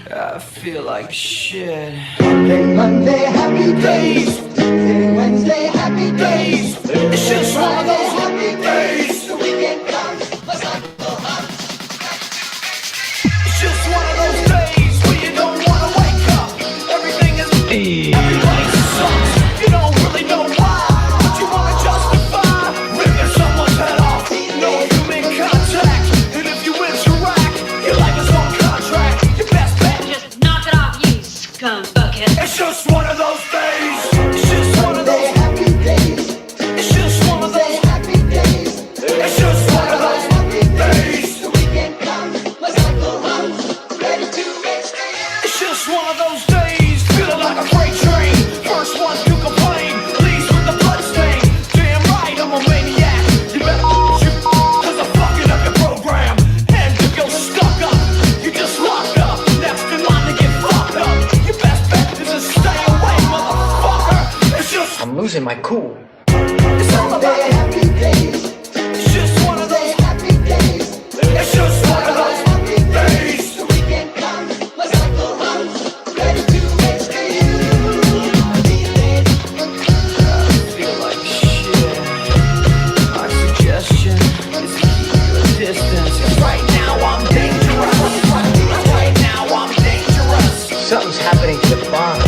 I feel like shit. Monday, happy days. Wednesday, happy days. It's just one of those happy days. The weekend comes. Let's not go home. It's just one of those days where you don't wanna wake up. Everything is everybody sucks. You don't really know why, but you wanna justify ripping someone's head off. No human contact, and if you interact, your life is on contract. Your best bet, Just knock it off, you scum bucket. it's just one of those days. It's just one of those. Happy days. It's just one of those. Happy days. It's just one of those days. The weekend comes. Let's not go home. Ready to make stays. It's just one of those days, feeling like a freight train. First one to complain, leaves with the bloodstain. Damn right, I'm a maniac. You better shoot, cause I'm fucking up your program. And if you're stuck up, you just locked up. Next in line to get fucked up. Your best bet is to stay away, motherfucker. It's just, I'm losing my cool. it's all about it. Happy days. It's just one of those, Happy days. it's just one of those days. The weekend comes. Let's not go home. Ready to make stays. Feel like shit. My suggestion is to keep your distance. 'Cause right now I'm dangerous. Right now I'm dangerous. Something's happening to the bonds.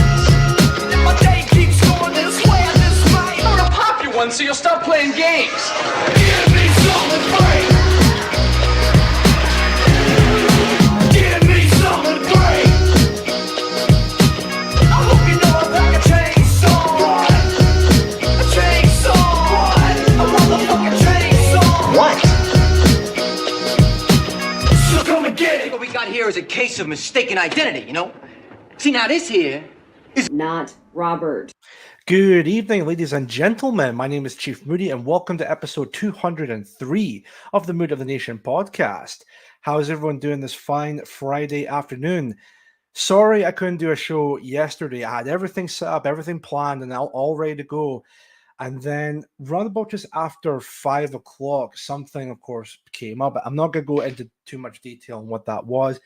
And my day keeps going this way and this way. I'm gonna pop you one so you'll stop playing games. Give me something great. Give me something great. I hope you know I'm like a chainsaw. A chainsaw. A motherfucking chainsaw. What? So come and get it. What we got here is a case of mistaken identity, you know? See, now this here. Not Robert. Good evening, ladies and gentlemen. My name is Chief Moody, and welcome to episode 203 of the Mood of the Nation podcast. How is everyone doing this fine Friday afternoon? Sorry I couldn't do a show yesterday. I had everything set up, everything planned, and all ready to go. And then, round about just after 5 o'clock, something, of course, came up. I'm not going to go into too much detail on what that was.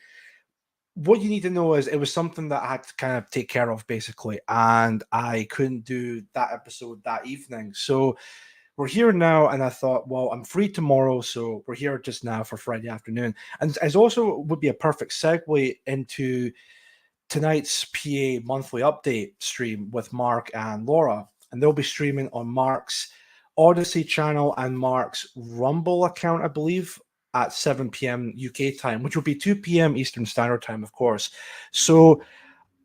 What you need to know is it was something that I had to kind of take care of basically, and I couldn't do that episode that evening. So we're here now, and I thought, well, I'm free tomorrow, so we're here just now for Friday afternoon. And as also would be a perfect segue into tonight's PA monthly update stream with Mark and Laura. And they'll be streaming on Mark's Odyssey channel and Mark's Rumble account, I believe, at 7 p.m. UK time, which will be 2 p.m. Eastern Standard Time, of course. So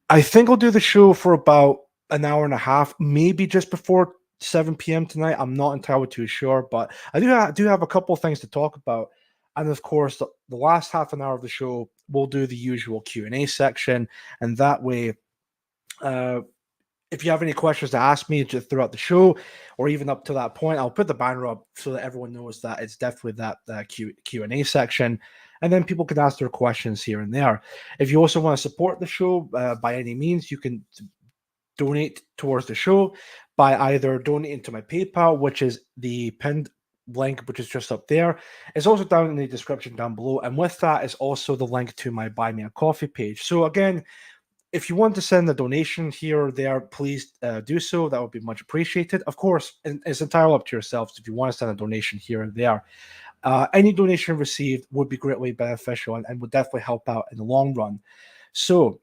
I think I'll do the show for about an hour and a half, maybe just before 7 p.m. tonight. I'm not entirely too sure, but I do have a couple of things to talk about. And of course, the last half an hour of the show, we'll do the usual Q&A section. And that way, if you have any questions to ask me just throughout the show or even up to that point, I'll put the banner up so that everyone knows that it's definitely that Q&A section. And then people can ask their questions here and there. If you also want to support the show by any means, you can donate towards the show by either donating to my PayPal, which is the pinned link, which is just up there. It's also down in the description down below. And with that is also the link to my Buy Me a Coffee page. So again, if you want to send a donation here or there, please do so. That would be much appreciated. Of course, it's entirely up to yourselves if you want to send a donation here or there. Any donation received would be greatly beneficial and would definitely help out in the long run. So,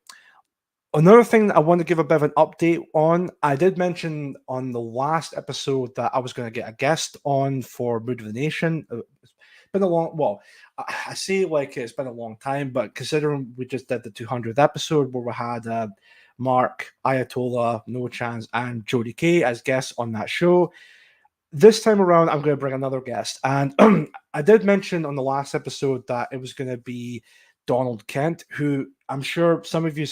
another thing that I want to give a bit of an update on, I did mention on the last episode that I was going to get a guest on for Mood of the Nation. It's been a long, well, I say like it's been a long time, but considering we just did the 200th episode where we had Mark, Ayatollah, No Chance, and Jody Kay as guests on that show, this time around I'm going to bring another guest. And I did mention on the last episode that it was going to be Donald Kent, who I'm sure some of you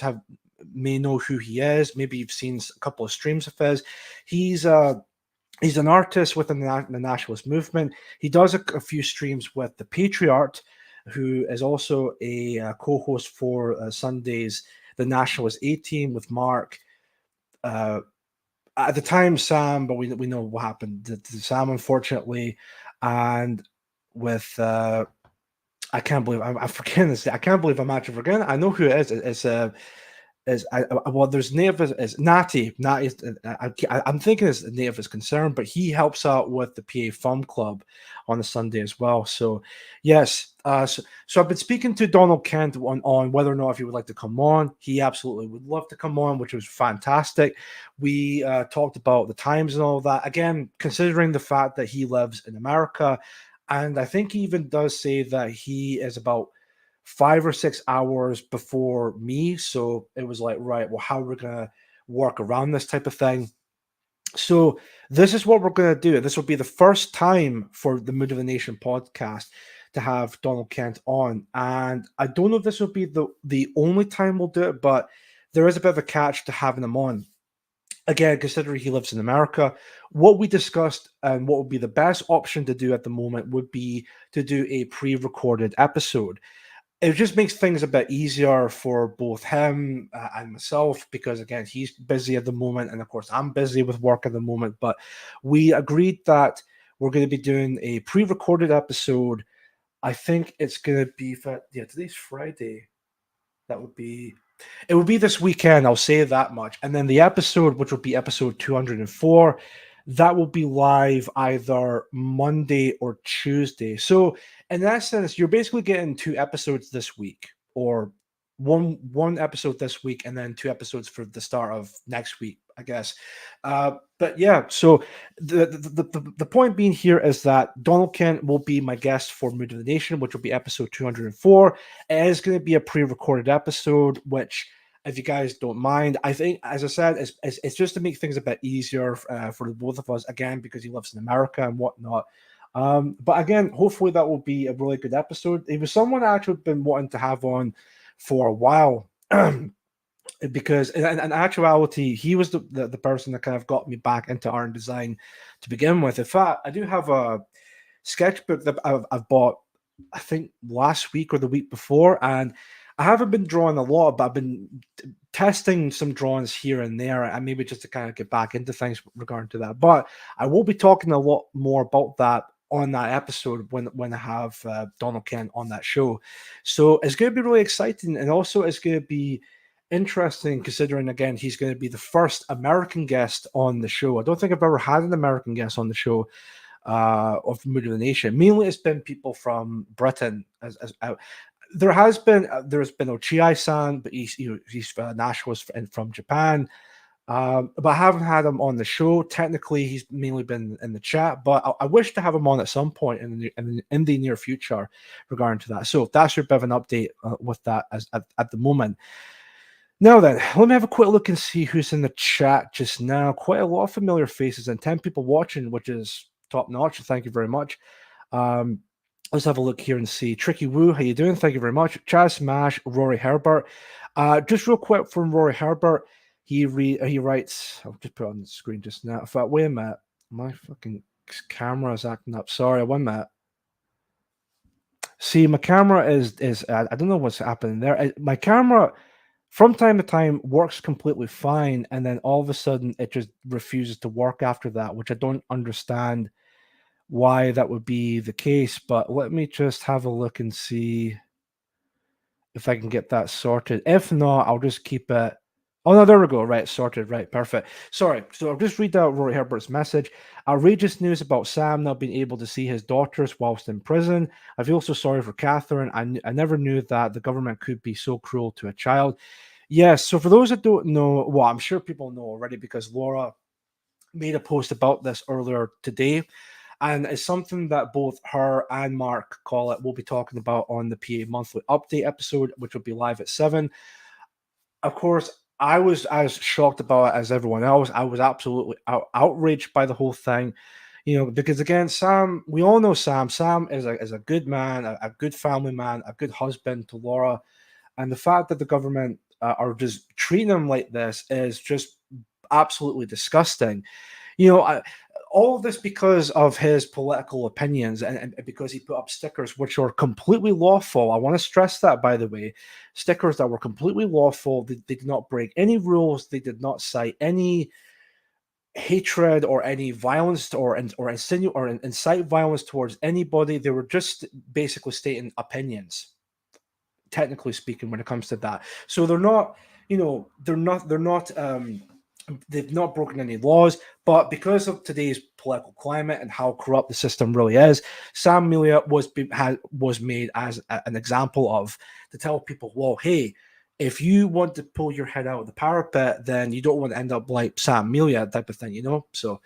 may know who he is. Maybe you've seen a couple of streams of his. He's an artist within the nationalist movement. He does a few streams with the Patriot, who is also a co-host for Sunday's The Nationalist A-Team with Mark. At the time, Sam, but we know what happened to Sam, unfortunately. And with I can't believe I'm forgetting this. I can't believe I'm actually forgetting. I know who it is. Well, there's Nate is Natty. Natty is, I'm thinking his Nate is concerned, but he helps out with the PA Fun Club on a Sunday as well. So, yes. So I've been speaking to Donald Kent on whether or not if he would like to come on. He absolutely would love to come on, which was fantastic. We talked about the times and all of that. Again, considering the fact that he lives in America, and I think he even does say that he is about 5 or 6 hours before me. So it was like, right, well, how are we going to work around this type of thing? So this is what we're going to do. This will be the first time for the Mood of the Nation podcast to have Donald Kent on. And I don't know if this will be the only time we'll do it, but there is a bit of a catch to having him on. Again, considering he lives in America, what we discussed and what would be the best option to do at the moment would be to do a pre-recorded episode. It just makes things a bit easier for both him and myself because, again, he's busy at the moment. And, of course, I'm busy with work at the moment. But we agreed that we're going to be doing a pre-recorded episode. I think it's going to be, today's Friday. It would be this weekend, I'll say that much. And then the episode, which will be episode 204, that will be live either Monday or Tuesday. So in that sense, you're basically getting 2 episodes this week, or one episode this week, and then 2 episodes for the start of next week, I guess. But yeah, so the point being here is that Donald Kent will be my guest for Mood of the Nation, which will be episode 204. It is going to be a pre-recorded episode, which, if you guys don't mind, I think, as I said, it's just to make things a bit easier for the both of us, again, because he lives in America and whatnot. But again, hopefully that will be a really good episode. It was someone I actually been wanting to have on for a while. Because in actuality, he was the person that kind of got me back into art and design to begin with. In fact, I do have a sketchbook that I've bought, I think, last week or the week before, and I haven't been drawing a lot, but I've been testing some drawings here and there, and maybe just to kind of get back into things regarding to that. But I will be talking a lot more about that on that episode when I have Donald Kent on that show. So it's going to be really exciting, and also it's going to be interesting considering, again, he's going to be the first American guest on the show. I don't think I've ever had an American guest on the show of Mood of the Nation. Mainly it's been people from Britain. There's been Ochiai-san, but he's nationalist from Japan. But I haven't had him on the show. Technically, he's mainly been in the chat, but I wish to have him on at some point in the near future regarding to that. So that's your bit of an update with that at the moment. Now then, let me have a quick look and see who's in the chat just now. Quite a lot of familiar faces and 10 people watching, which is top notch. Thank you very much. Let's have a look here and see. Tricky Woo, how you doing? Thank you very much. Chaz Smash, Rory Herbert. Just real quick from Rory Herbert. He writes, I'll just put it on the screen just now. In fact, wait a minute. My fucking camera is acting up. Sorry, 1 minute. See, my camera is I don't know what's happening there. My camera, from time to time, works completely fine, and then all of a sudden it just refuses to work after that, which I don't understand why that would be the case. But let me just have a look and see if I can get that sorted. If not, I'll just keep it. Oh, no, there we go. Right, sorted. Right, perfect. Sorry. So I'll just read out Rory Herbert's message. Outrageous news about Sam not being able to see his daughters whilst in prison. I feel so sorry for Catherine. I never knew that the government could be so cruel to a child. Yes, so for those that don't know, well, I'm sure people know already because Laura made a post about this earlier today. And it's something that both her and Mark Collett will be talking about on the PA Monthly Update episode, which will be live at 7. Of course, I was as shocked about it as everyone else. I was absolutely outraged by the whole thing, because again, Sam, we all know Sam. Sam is a good man, a good family man, a good husband to Laura. And the fact that the government are just treating him like this is just absolutely disgusting. All of this because of his political opinions and because he put up stickers which are completely lawful. I want to stress that, by the way. Stickers that were completely lawful. They did not break any rules. They did not cite any hatred or any violence or incite violence towards anybody. They were just basically stating opinions, technically speaking, when it comes to that. So they're not, they've not broken any laws, but because of today's political climate and how corrupt the system really is, Sam Melia was made as an example of, to tell people, well, hey, if you want to pull your head out of the parapet, then you don't want to end up like Sam Melia type of thing, So,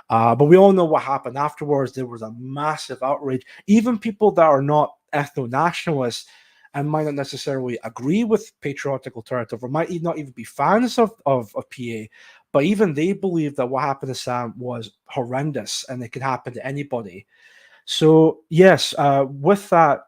but we all know what happened afterwards. There was a massive outrage. Even people that are not ethno-nationalists and might not necessarily agree with patriotic alternative, or might not even be fans of PA, but even they believe that what happened to Sam was horrendous and it could happen to anybody. So yes, with that,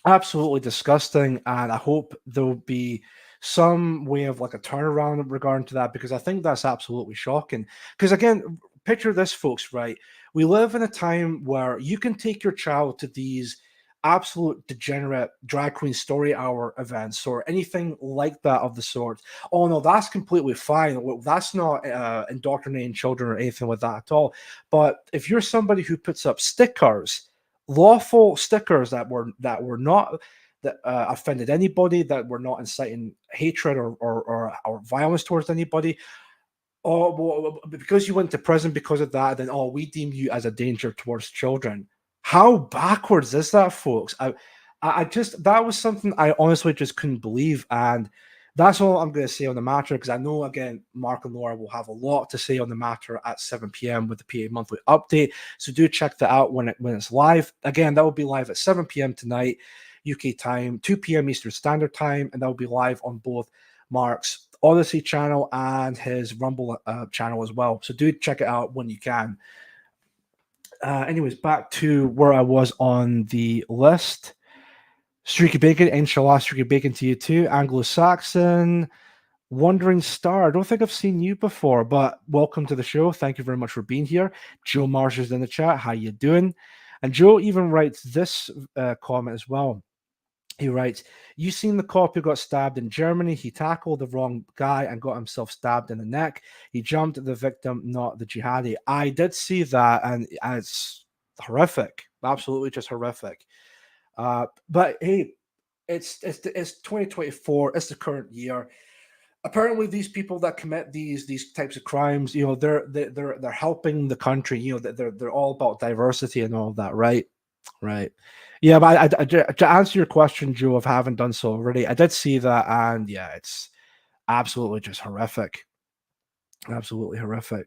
absolutely disgusting, and I hope there'll be some way of like a turnaround regarding to that, because I think that's absolutely shocking. Because again, picture this, folks, right? We live in a time where you can take your child to these absolute degenerate drag queen story hour events or anything like that of the sort. Oh no, that's completely fine. Well, that's not indoctrinating children or anything like that at all. But if you're somebody who puts up stickers, lawful stickers that were not that offended anybody, that were not inciting hatred or violence towards anybody, oh, well, because you went to prison because of that, then we deem you as a danger towards children. How backwards is that, folks? I just, that was something I honestly just couldn't believe, and that's all I'm going to say on the matter, because I know, again, Mark and Laura will have a lot to say on the matter at 7 p.m. with the PA Monthly Update. So do check that out when it's live. Again, that will be live at 7 p.m. tonight, UK time, 2 p.m. Eastern Standard Time, and that will be live on both Mark's Odyssey channel and his Rumble channel as well. So do check it out when you can. Anyways, back to where I was on the list. Streaky Bacon, inshallah, Streaky Bacon to you too. Anglo-Saxon, Wandering Star. I don't think I've seen you before, but welcome to the show. Thank you very much for being here. Joe Marsh is in the chat. How you doing? And Joe even writes this comment as well. He writes, you seen the cop who got stabbed in Germany? He tackled the wrong guy and got himself stabbed in the neck. He jumped at the victim, not the jihadi. I did see that, and it's horrific. Absolutely just horrific. But hey, it's 2024. It's the current year. Apparently, these people that commit these types of crimes, they're helping the country. They're all about diversity and all of that, right? Right. Yeah, but to answer your question, Joe, if I haven't done so already, I did see that, and yeah, it's absolutely just horrific. Absolutely horrific.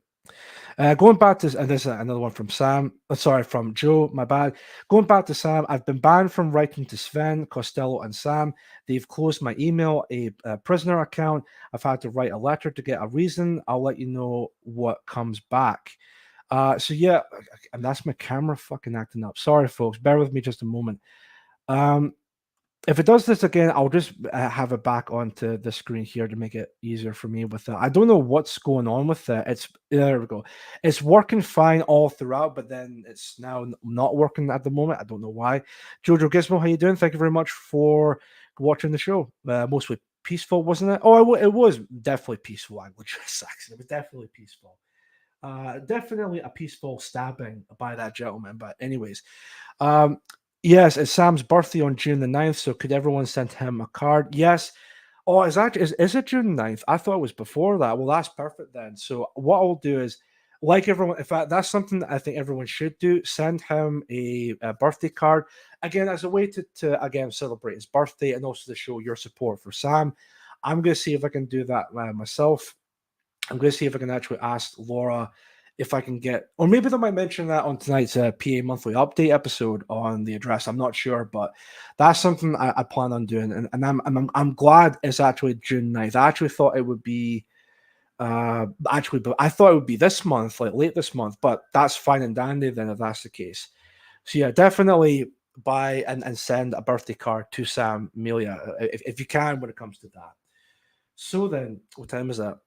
Going back to, and this is another one from Sam. Sorry, from Joe. My bad. Going back to Sam, I've been banned from writing to Sven, Costello, and Sam. They've closed my email, a prisoner account. I've had to write a letter to get a reason. I'll let you know what comes back. So yeah, and that's my camera fucking acting up. Sorry, folks. Bear with me just a moment. If it does this again, I'll just have it back onto the screen here to make it easier for me with that. I don't know what's going on with that. There we go. It's working fine all throughout, but then it's now not working at the moment. I don't know why. Jojo Gizmo, how you doing? Thank you very much for watching the show. Mostly peaceful, wasn't it? Oh, it was definitely peaceful. It was definitely peaceful. Definitely a peaceful stabbing by that gentleman. But anyways, yes, it's Sam's birthday on June the 9th, so could everyone send him a card? Yes. Oh, is it June 9th? I thought it was before that. Well, that's perfect then. So what I'll do is, like everyone, in fact, that's something that I think everyone should do. Send him a birthday card. Again, as a way to again celebrate his birthday and also to show your support for Sam. I'm going to see if I can do that myself. I'm going to see if I can actually ask Laura if I can get, or maybe they might mention that on tonight's PA Monthly Update episode on the address. I'm not sure, but that's something I plan on doing, and I'm glad it's actually June 9th. I actually thought it would be, but I thought it would be this month, like late this month. But that's fine and dandy then if that's the case. So yeah, definitely buy and send a birthday card to Sam Melia if you can when it comes to that. So then, what time is that?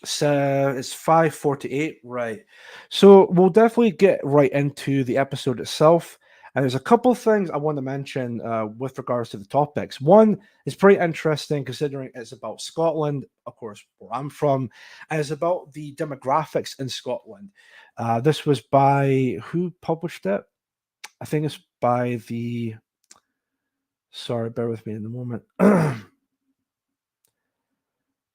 So it's 5:48, right? So we'll definitely get right into the episode itself. And there's a couple things I want to mention with regards to the topics. One is pretty interesting considering it's about Scotland, of course, where I'm from, and it's about the demographics in Scotland. This was by who published it? I think it's by the. Sorry, bear with me in a moment.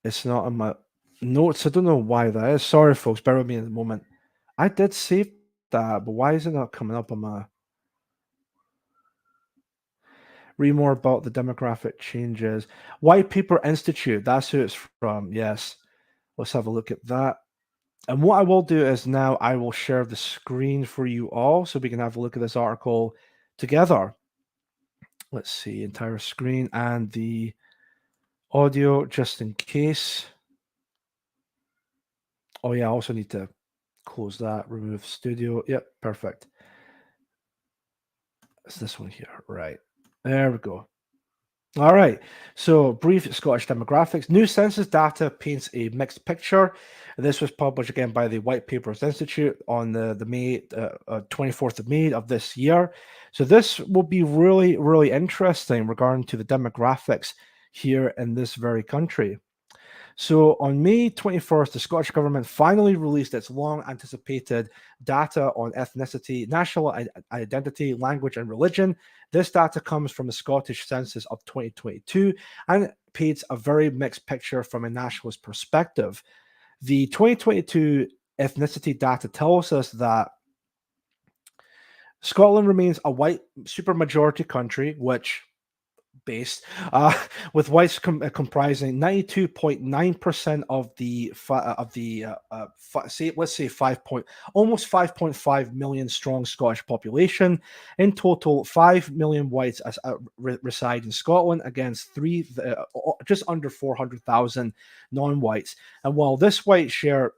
It's not on my notes. I don't know why that is. Sorry, folks. Bear with me in a moment. I did save that, but why is it not coming up on my. Read more about the demographic changes. White Paper Institute, that's who it's from. Yes. Let's have a look at that. And what I will do is now I will share the screen for you all so we can have a look at this article together. Let's see, entire screen and the audio just in case. Oh, yeah, I also need to close that, remove studio. Yep, perfect. It's this one here. Right. There we go. All right. So, brief Scottish demographics. New census data paints a mixed picture. This was published again by the White Papers Institute on the May 24th of May of this year. So, this will be really, really interesting regarding to the demographics here in this very country. So on May 21st, the Scottish Government finally released its long-anticipated data on ethnicity, national identity, language, and religion. This data comes from the Scottish Census of 2022 and paints a very mixed picture from a nationalist perspective. The 2022 ethnicity data tells us that Scotland remains a white supermajority country, which based with whites comprising 92.9% of the let's say almost 5.5 million strong Scottish population. In total, 5 million whites reside in Scotland against just under 400,000 non-whites. And while this white share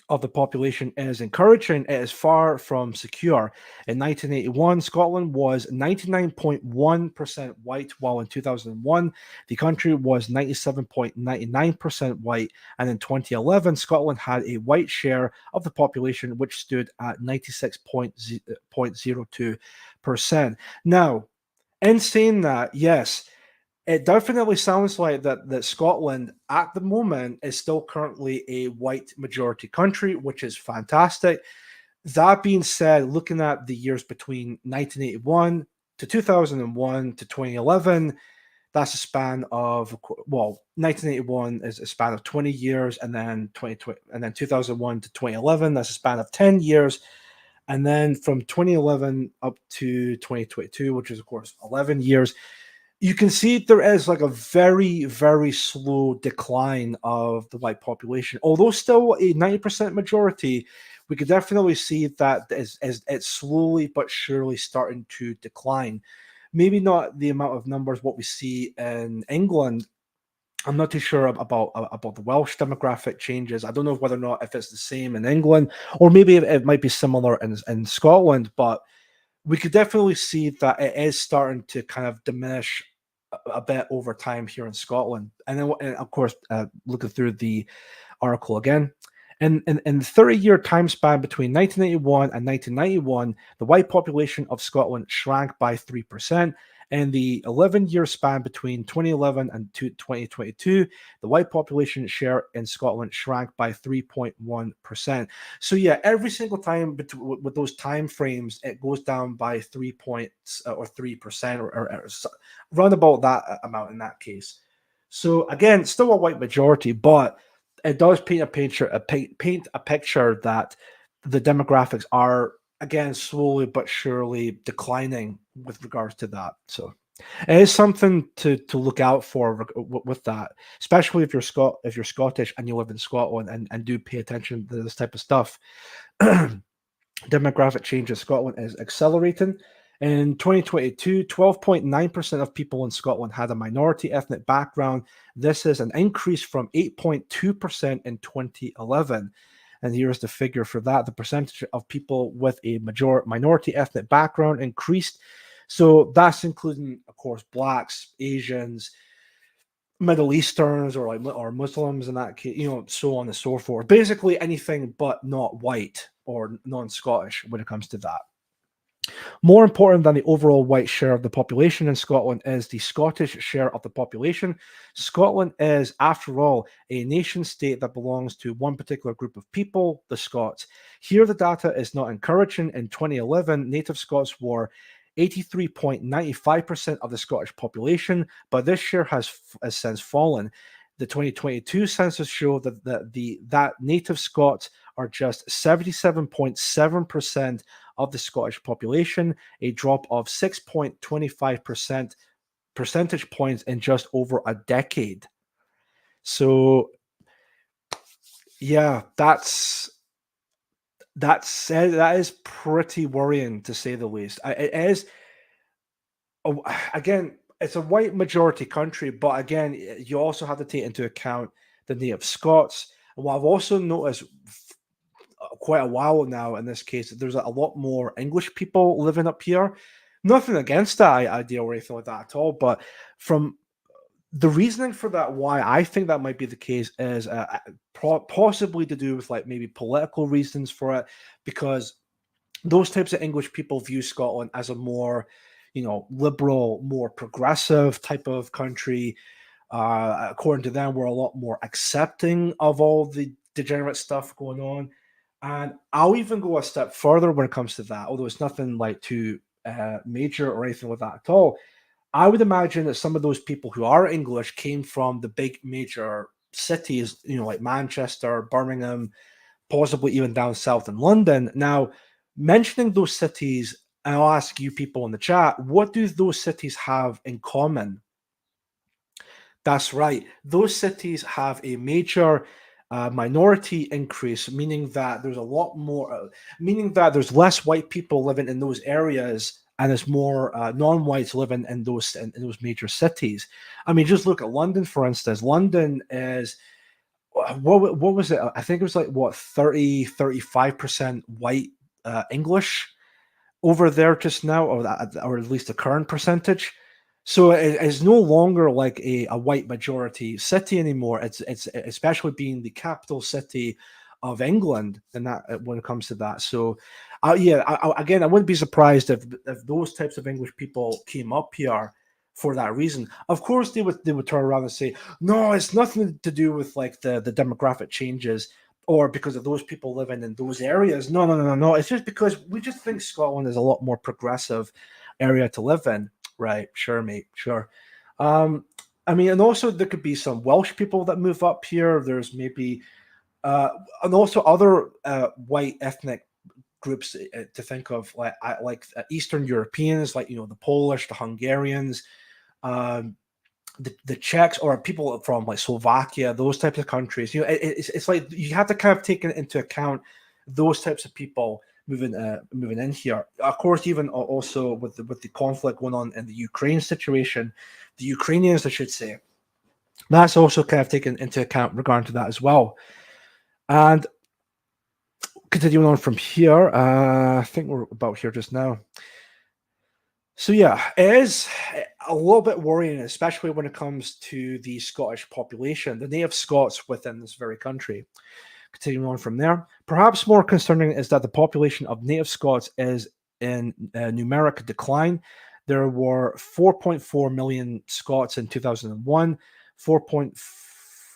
of the population is encouraging, it is far from secure. In 1981, Scotland was 99.1% white, while in 2001, the country was 97.99% white. And in 2011, Scotland had a white share of the population, which stood at 96.02%. Now, in saying that, yes, it definitely sounds like that Scotland at the moment is still currently a white majority country, which is fantastic. That being said, looking at the years between 1981 to 2001 to 2011, that's a span of, well, 1981 is a span of 20 years, and then 2001 to 2011, that's a span of 10 years. And then from 2011 up to 2022, which is of course 11 years, you can see there is like a very, very slow decline of the white population. Although still a 90% majority, we could definitely see that as it's slowly but surely starting to decline. Maybe not the amount of numbers what we see in England. I'm not too sure about the Welsh demographic changes. I don't know whether or not if it's the same in England, or maybe it might be similar in Scotland, but we could definitely see that it is starting to kind of diminish a bit over time here in Scotland. And then, of course, looking through the article again, in the 30-year time span between 1981 and 1991, the white population of Scotland shrank by 3%. In the 11-year span between 2011 and 2022, the white population share in Scotland shrank by 3.1%. So yeah, every single time with those time frames, it goes down by 3 points or 3% or round about that amount in that case. So again, still a white majority, but it does paint a picture that the demographics are, again, slowly but surely declining with regards to that. So it is something to look out for with that, especially if you're Scottish and you live in Scotland and do pay attention to this type of stuff. Demographic change in Scotland is accelerating. In 2022, 12.9% of people in Scotland had a minority ethnic background. This is an increase from 8.2% in 2011. And here's the figure for that. The percentage of people with a minority ethnic background increased. So that's including, of course, Blacks, Asians, Middle Easterns, or Muslims in that case, so on and so forth. Basically anything but not white or non-Scottish when it comes to that. More important than the overall white share of the population in Scotland is the Scottish share of the population. Scotland is, after all, a nation state that belongs to one particular group of people, the Scots. Here, the data is not encouraging. In 2011, native Scots were 83.95% of the Scottish population, but this share has since fallen. The 2022 census showed that native Scots are just 77.7% of the Scottish population, a drop of 6.25% percentage points in just over a decade. So, yeah, that is pretty worrying, to say the least. It is, again, it's a white majority country, but again, you also have to take into account the native Scots. And what I've also noticed quite a while now in this case, there's a lot more English people living up here. Nothing against that idea or anything like that at all, but from the reasoning for that, why I think that might be the case is possibly to do with like maybe political reasons for it, because those types of English people view Scotland as a more, liberal, more progressive type of country. According to them, we're a lot more accepting of all the degenerate stuff going on. And I'll even go a step further when it comes to that, although it's nothing like too major or anything like that at all. I would imagine that some of those people who are English came from the big major cities, like Manchester, Birmingham, possibly even down south in London. Now, mentioning those cities, and I'll ask you people in the chat, what do those cities have in common? That's right. Those cities have a major minority increase, meaning that there's a lot more, meaning that there's less white people living in those areas, and there's more non-whites living in those major cities. I mean, just look at London, for instance. London is, what was it? I think it was like, 35% white English over there just now, or at least the current percentage. So it is no longer like a white majority city anymore. It's especially being the capital city of England, and that when it comes to that. So, again, I wouldn't be surprised if those types of English people came up here for that reason. Of course, they would turn around and say, no, it's nothing to do with like the demographic changes, or because of those people living in those areas. No. It's just because we just think Scotland is a lot more progressive area to live in. Right. Sure, mate. Sure. I mean, and also there could be some Welsh people that move up here. There's maybe, and also other white ethnic groups to think of, like Eastern Europeans, like, the Polish, the Hungarians, the Czechs, or people from like Slovakia, those types of countries. It's like you have to kind of take into account those types of people moving in here. Of course, even also with the conflict going on in the Ukraine situation, the Ukrainians, I should say, that's also kind of taken into account regarding to that as well. And continuing on from here, I think we're about here just now. So yeah, it is a little bit worrying, especially when it comes to the Scottish population, the native Scots within this very country. Continuing on from there, perhaps more concerning is that the population of native Scots is in numeric decline. There were 4.4 million Scots in 2001, 4.4.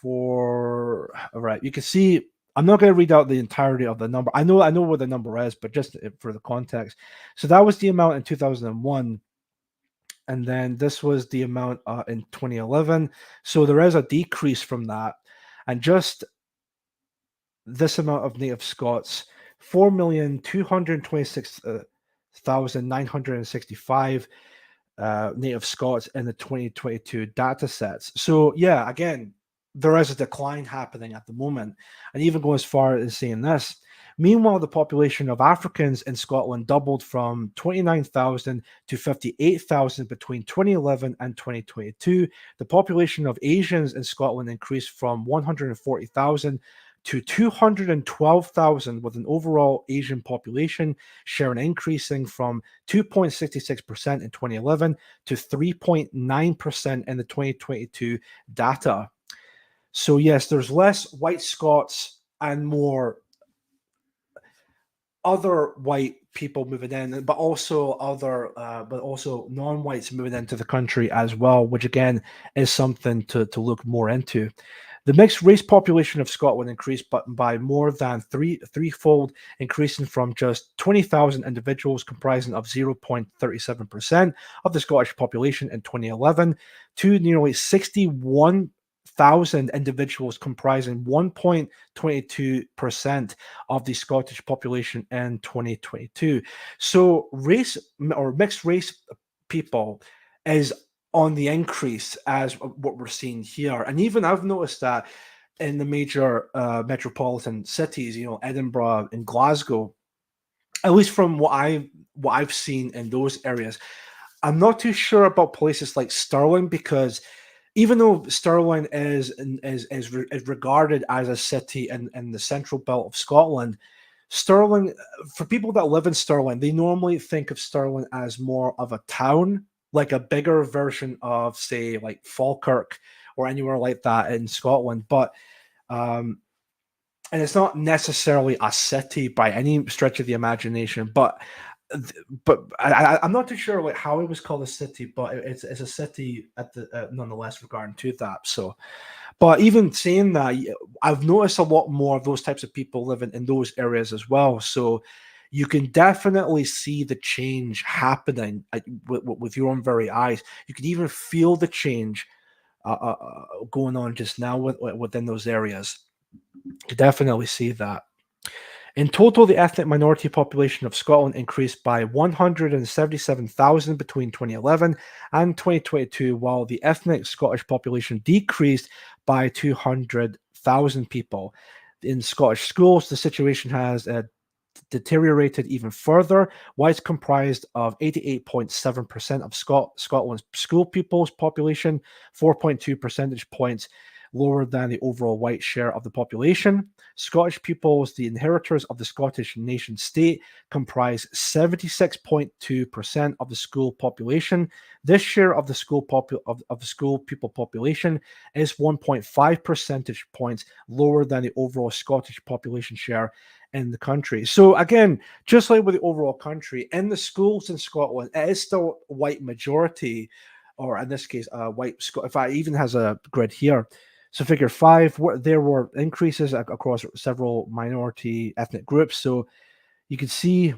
All right, you can see, I'm not going to read out the entirety of the number. I know what the number is, but just for the context. So that was the amount in 2001. And then this was the amount in 2011. So there is a decrease from that. And just this amount of native Scots, 4,226,965 native Scots in the 2022 data sets. So yeah, again, there is a decline happening at the moment. And even go as far as saying this. Meanwhile, the population of Africans in Scotland doubled from 29,000 to 58,000 between 2011 and 2022. The population of Asians in Scotland increased from 140,000 to 212,000, with an overall Asian population share increasing from 2.66% in 2011 to 3.9% in the 2022 data. So yes, there's less white Scots and more other white people moving in, but also non-whites moving into the country as well, which again is something to look more into. The mixed race population of Scotland increased by more than threefold, increasing from just 20,000 individuals comprising of 0.37% of the Scottish population in 2011 to nearly 61,000 individuals comprising 1.22% of the Scottish population in 2022. So race or mixed race people is on the increase as what we're seeing here. And even I've noticed that in the major metropolitan cities, Edinburgh and Glasgow, at least from what I've seen in those areas. I'm not too sure about places like Stirling, because even though Stirling is regarded as a city in the central belt of Scotland, Stirling, for people that live in Stirling, they normally think of Stirling as more of a town, like a bigger version of, say, like Falkirk or anywhere like that in Scotland. But and it's not necessarily a city by any stretch of the imagination. But I'm not too sure like how it was called a city, but it's a city at the nonetheless regarding to that. So, but even saying that, I've noticed a lot more of those types of people living in those areas as well. So you can definitely see the change happening with your own very eyes. You can even feel the change going on just now within those areas. You can definitely see that. In total, the ethnic minority population of Scotland increased by 177,000 between 2011 and 2022, while the ethnic Scottish population decreased by 200,000 people. In Scottish schools, the situation has deteriorated even further. Whites comprised of 88.7% of Scotland's school pupils population, 4.2 percentage points lower than the overall white share of the population. Scottish pupils, the inheritors of the Scottish nation state, comprise 76.2% of the school population. This share of the school pupil population is 1.5 percentage points lower than the overall Scottish population share in the country. So again, just like with the overall country, in the schools in Scotland, it is still white majority, or in this case, white. If I even has a grid here. So figure 5, there were increases across several minority ethnic groups. So you can see,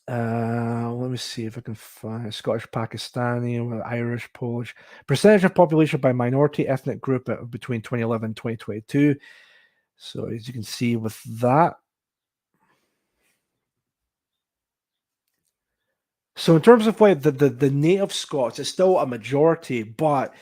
let me see if I can find Scottish, Pakistani, Irish, Polish. Percentage of population by minority ethnic group between 2011 and 2022. So as you can see with that. So in terms of like the native Scots, it's still a majority, but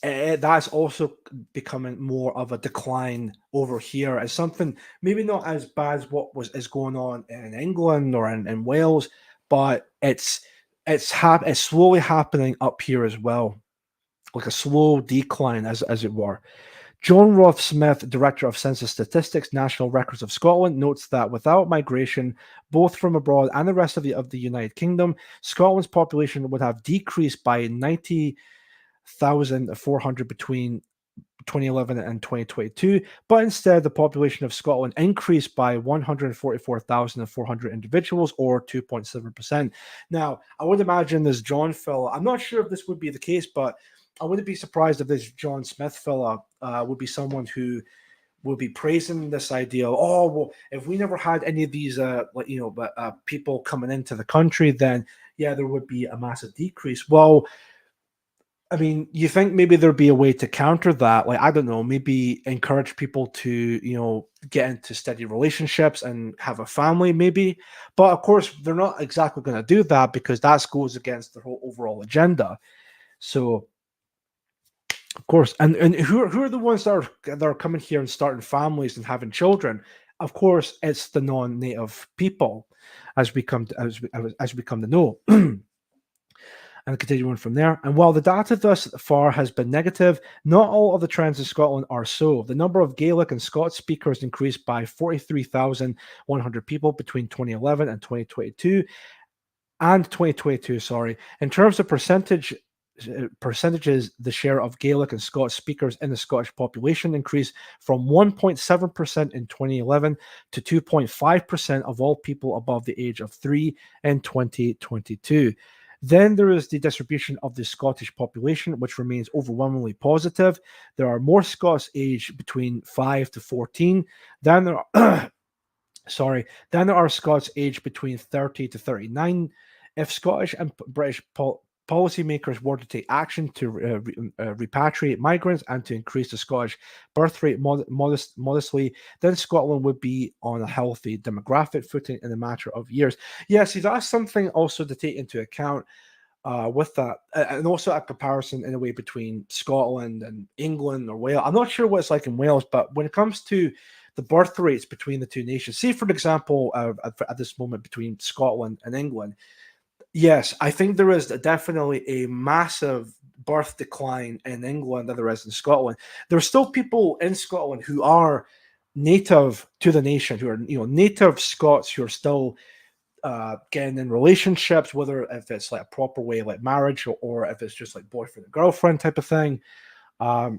that's also becoming more of a decline over here as something maybe not as bad as what is going on in England or in Wales, but it's slowly happening up here as well, like a slow decline as it were. John Roth Smith, Director of Census Statistics, National Records of Scotland, notes that without migration, both from abroad and the rest of the United Kingdom, Scotland's population would have decreased by 90,400 between 2011 and 2022, but instead the population of Scotland increased by 144,400 individuals, or 2.7%. Now, I would imagine this John fella, I'm not sure if this would be the case, but I wouldn't be surprised if this John Smith fella would be someone who would be praising this idea of, oh, well, if we never had any of these people coming into the country, then yeah, there would be a massive decrease. Well, I mean, you think maybe there'd be a way to counter that? Like, I don't know, maybe encourage people to, get into steady relationships and have a family, maybe. But of course, they're not exactly going to do that because that goes against their whole overall agenda. So, of course, and who are the ones that are coming here and starting families and having children? Of course, it's the non-native people, as we come to know. And continuing from there. And while the data thus far has been negative, not all of the trends in Scotland are so. The number of Gaelic and Scots speakers increased by 43,100 people between 2011 and 2022. In terms of percentage percentages, the share of Gaelic and Scots speakers in the Scottish population increased from 1.7% in 2011 to 2.5% of all people above the age of 3 in 2022. Then there is the distribution of the Scottish population, which remains overwhelmingly positive. There are more Scots aged between 5 to 14 than there are, then there are Scots aged between 30 to 39. If Scottish and British policymakers were to take action to repatriate migrants and to increase the Scottish birth rate modestly, then Scotland would be on a healthy demographic footing in a matter of years. Yeah, see, that's something also to take into account with that, and also a comparison in a way between Scotland and England or Wales. I'm not sure what it's like in Wales, but when it comes to the birth rates between the two nations, say, for example, at this moment between Scotland and England, yes, I think there is definitely a massive birth decline in England than there is in Scotland. There are still people in Scotland who are native to the nation, who are native Scots, who are still getting in relationships, whether if it's like a proper way like marriage or if it's just like boyfriend and girlfriend type of thing. They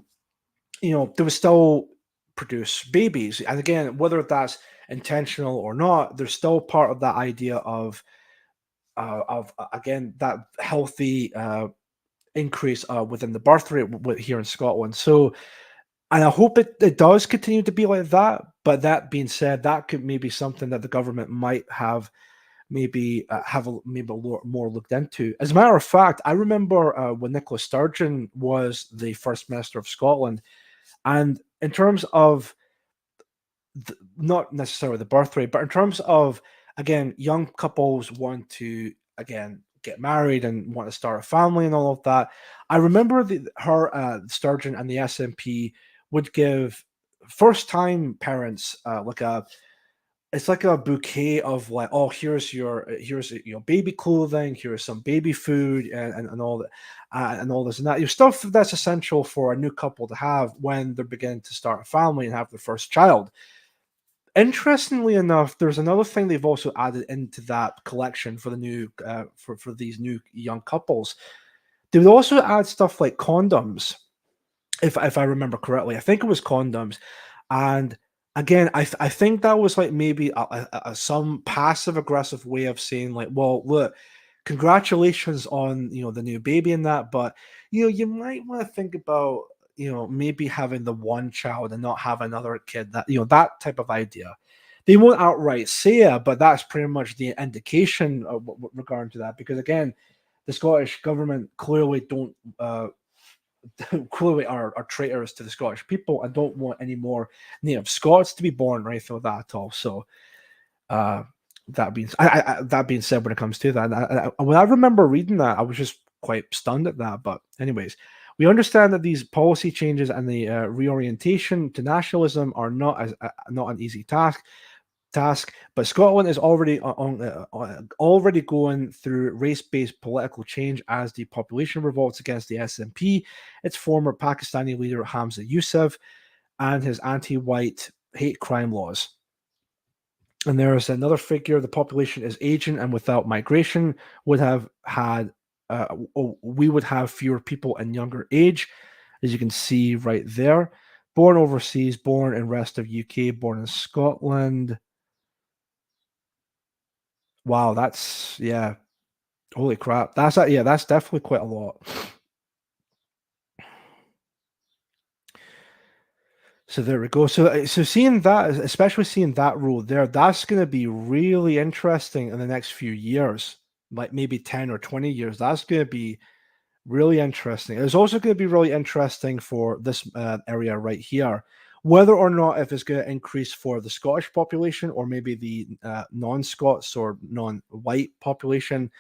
would still produce babies, and again, whether that's intentional or not, there's still part of that idea of again that healthy increase within the birth rate here in Scotland. So, and I hope it does continue to be like that. But that being said, that could maybe something that the government might have maybe more looked into. As a matter of fact, I remember when Nicola Sturgeon was the First Minister of Scotland, and in terms of not necessarily the birth rate, but in terms of, again, young couples want to, again, get married and want to start a family and all of that. I remember Sturgeon and the SNP would give first-time parents it's like a bouquet of like, oh, here's your baby clothing, here's some baby food, and all that, and all this and that. Your stuff that's essential for a new couple to have when they're beginning to start a family and have their first child. Interestingly enough, there's another thing they've also added into that collection for the new for these new young couples. They would also add stuff like condoms, if I remember correctly. I think it was condoms, and again, I think that was like maybe some passive aggressive way of saying like, well, look, congratulations on the new baby and that, but you might want to think about maybe having the one child and not have another kid, that that type of idea. They won't outright say it, but that's pretty much the indication of regarding to that, because again, the Scottish government clearly don't clearly are traitors to the Scottish people and don't want any more native Scots to be born or anything like that at all. So that being said, when it comes to that, when I remember reading that, I was just quite stunned at that. But anyways, we understand that these policy changes and the reorientation to nationalism are not an easy task, but Scotland is already already going through race-based political change as the population revolts against the SNP, its former Pakistani leader Hamza Yusuf, and his anti-white hate crime laws. And there is another figure: the population is aging, and without migration, we would have fewer people in younger age, as you can see right there. Born overseas, born in rest of UK, born in Scotland. Wow, that's, yeah, holy crap. That's definitely quite a lot. So there we go. So seeing that, especially seeing that rule there, that's going to be really interesting in the next few years, like maybe 10 or 20 years. That's going to be really interesting. It's also going to be really interesting for this area right here, whether or not if it's going to increase for the Scottish population or maybe the non-Scots or non-white population.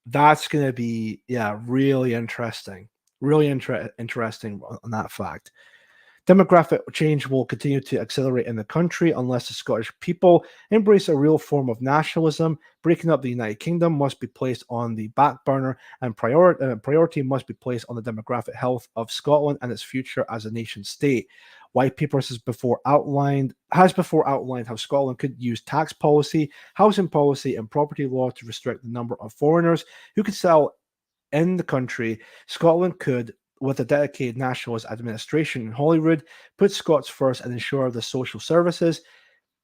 That's going to be, really interesting. Really interesting on that fact. Demographic change will continue to accelerate in the country unless the Scottish people embrace a real form of nationalism. Breaking up the United Kingdom must be placed on the back burner, and priority must be placed on the demographic health of Scotland and its future as a nation state. White Paper has before outlined how Scotland could use tax policy, housing policy, and property law to restrict the number of foreigners who could sell in the country, Scotland could, with a dedicated nationalist administration in Holyrood, put Scots first and ensure the social services,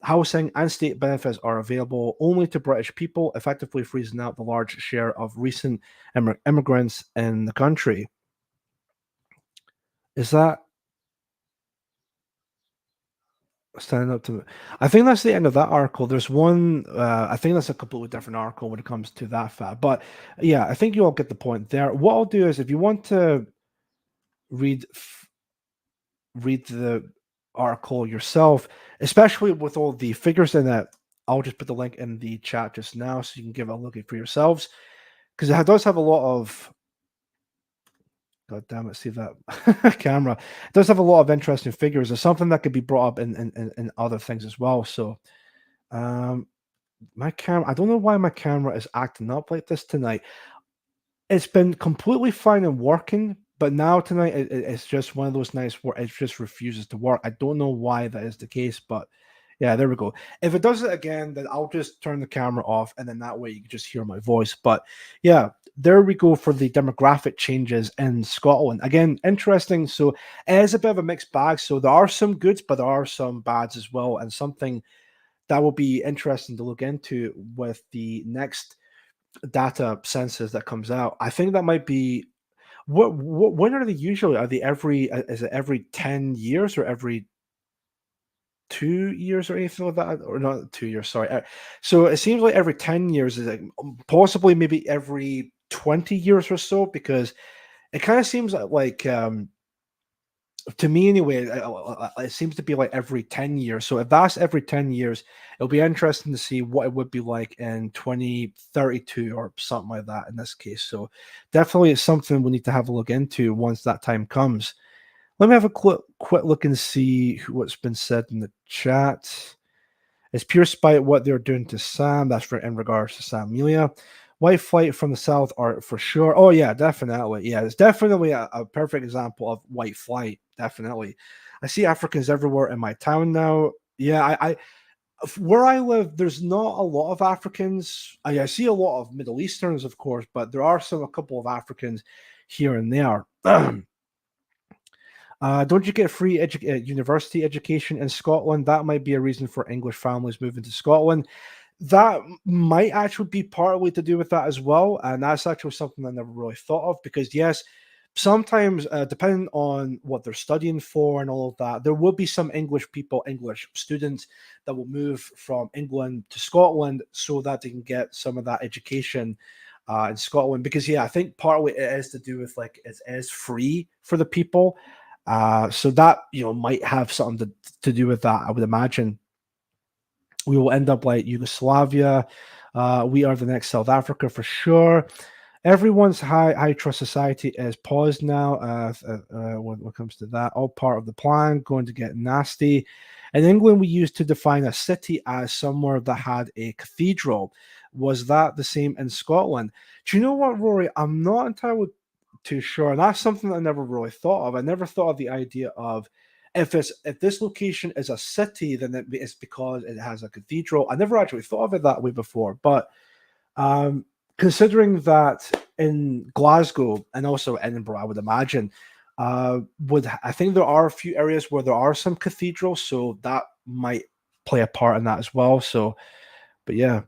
housing, and state benefits are available only to British people, effectively freezing out the large share of recent immigrants in the country. Is that standing up to me? I think that's the end of that article. There's one, I think that's a completely different article when it comes to that fact. But yeah, I think you all get the point there. What I'll do is, if you want to read the article yourself, especially with all the figures in it, I'll just put the link in the chat just now so you can give it a look at for yourselves, because it does have a lot of, god damn it, see that camera, it does have a lot of interesting figures. There's something that could be brought up in other things as well. So my camera, I don't know why my camera is acting up like this tonight. It's been completely fine and working, but now tonight it's just one of those nights where it just refuses to work. I don't know why that is the case, but yeah, there we go. If it does it again, then I'll just turn the camera off, and then that way you can just hear my voice. But yeah, there we go for the demographic changes in Scotland. Again, interesting. So it is a bit of a mixed bag. So there are some goods, but there are some bads as well, and something that will be interesting to look into with the next data census that comes out. I think that might be when are they usually? Are they is it every 10 years or every 2 years or anything like that? Or not 2 years, sorry. So it seems like every 10 years is like possibly maybe every 20 years or so, because it kind of seems like to me anyway, it seems to be like every 10 years. So if that's every 10 years, it'll be interesting to see what it would be like in 2032 or something like that in this case. So definitely it's something we need to have a look into once that time comes. Let me have a quick look and see what's been said in the chat. It's pure spite what they're doing to Sam. That's in regards to Sam Melia. White flight from the south are for sure. Oh yeah, definitely. Yeah, it's definitely a perfect example of white flight. Definitely. I see Africans everywhere in my town now. Yeah, I where I live, there's not a lot of Africans. I see a lot of Middle Easterns, of course, but there are a couple of Africans here and there. Don't you get free university education in Scotland? That might be a reason for English families moving to Scotland. That might actually be partly to do with that as well. And that's actually something I never really thought of, because yes, sometimes depending on what they're studying for and all of that, there will be some English students that will move from England to Scotland so that they can get some of that education in Scotland. Because yeah, I think partly it is to do with like it is free for the people. So that, might have something to do with that, I would imagine. We will end up like Yugoslavia. We are the next South Africa for sure. Everyone's high trust society is paused now. When it comes to that, all part of the plan, going to get nasty. In England, we used to define a city as somewhere that had a cathedral. Was that the same in Scotland? Do you know what, Rory? I'm not entirely too sure. And that's something I never really thought of. I never thought of the idea of if this location is a city, then it's because it has a cathedral. I never actually thought of it that way before. But considering that in Glasgow and also Edinburgh, I would imagine, I think there are a few areas where there are some cathedrals, so that might play a part in that as well. So, but yeah.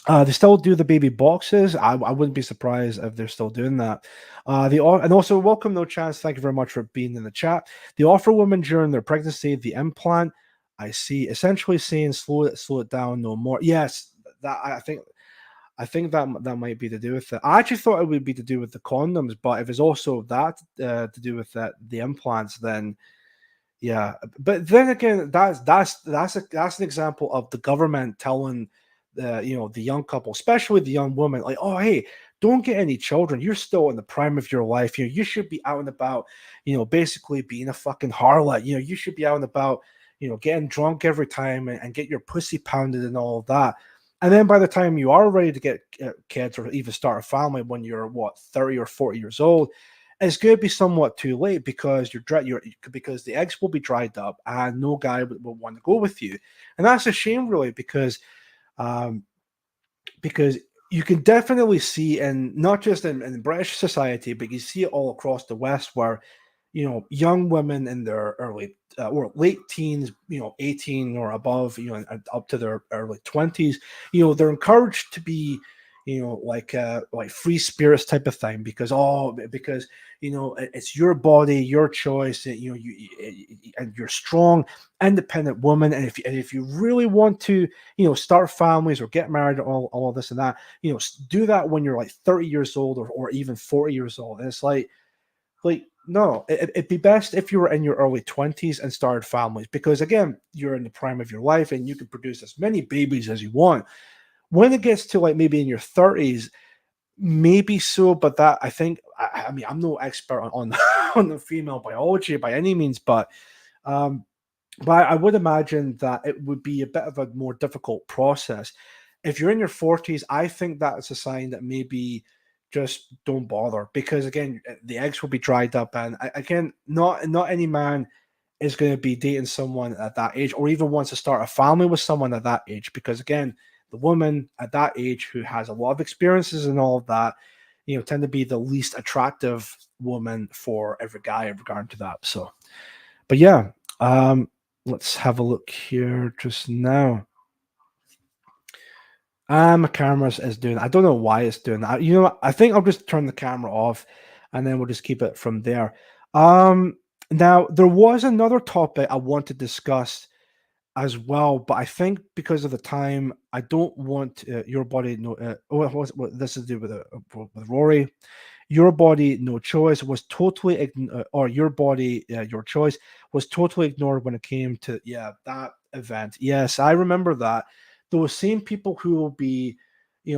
They still do the baby boxes. I wouldn't be surprised if they're still doing that. And also welcome No Chance. Thank you very much for being in the chat. They offer women during their pregnancy the implant. I see. Essentially saying slow it down no more. Yes, that I think that might be to do with it. I actually thought it would be to do with the condoms, but if it's also that to do with the implants, then yeah. But then again, that's an example of the government telling the young couple, especially the young woman, like, oh hey, don't get any children. You're still in the prime of your life. You should be out and about, basically being a fucking harlot. You should be out and about, getting drunk every time and get your pussy pounded and all of that. And then by the time you are ready to get kids or even start a family when you're 30 or 40 years old, it's going to be somewhat too late because because the eggs will be dried up and no guy will want to go with you. And that's a shame, really, because you can definitely see, and not just in British society, but you see it all across the West, where young women in their early or late teens, 18 or above, and up to their early 20s, they're encouraged to be, like free spirits type of thing, because it's your body, your choice, and you're strong, independent woman, and if you really want to, start families or get married, all of this and that, do that when you're like 30 years old, or even 40 years old. And it's like no, it'd be best if you were in your early 20s and started families, because again, you're in the prime of your life and you can produce as many babies as you want. When it gets to like maybe in your 30s, maybe so, but that, I think, I mean, I'm no expert on on the female biology by any means, um but I would imagine that it would be a bit of a more difficult process. If you're in your 40s, I think that's a sign that maybe just don't bother, because again, the eggs will be dried up, and again, not any man is going to be dating someone at that age, or even wants to start a family with someone at that age, because again, the woman at that age who has a lot of experiences and all of that, tend to be the least attractive woman for every guy in regard to that. So, but yeah, let's have a look here just now. My camera is doing. I don't know why it's doing that. I think I'll just turn the camera off, and then we'll just keep it from there. Now there was another topic I want to discuss as well, but I think because of the time, I don't want your body. No, what this is to do with Rory. Your body, no choice was totally or your body, your choice was totally ignored when it came to that event. Yes, I remember that. Those same people who will be,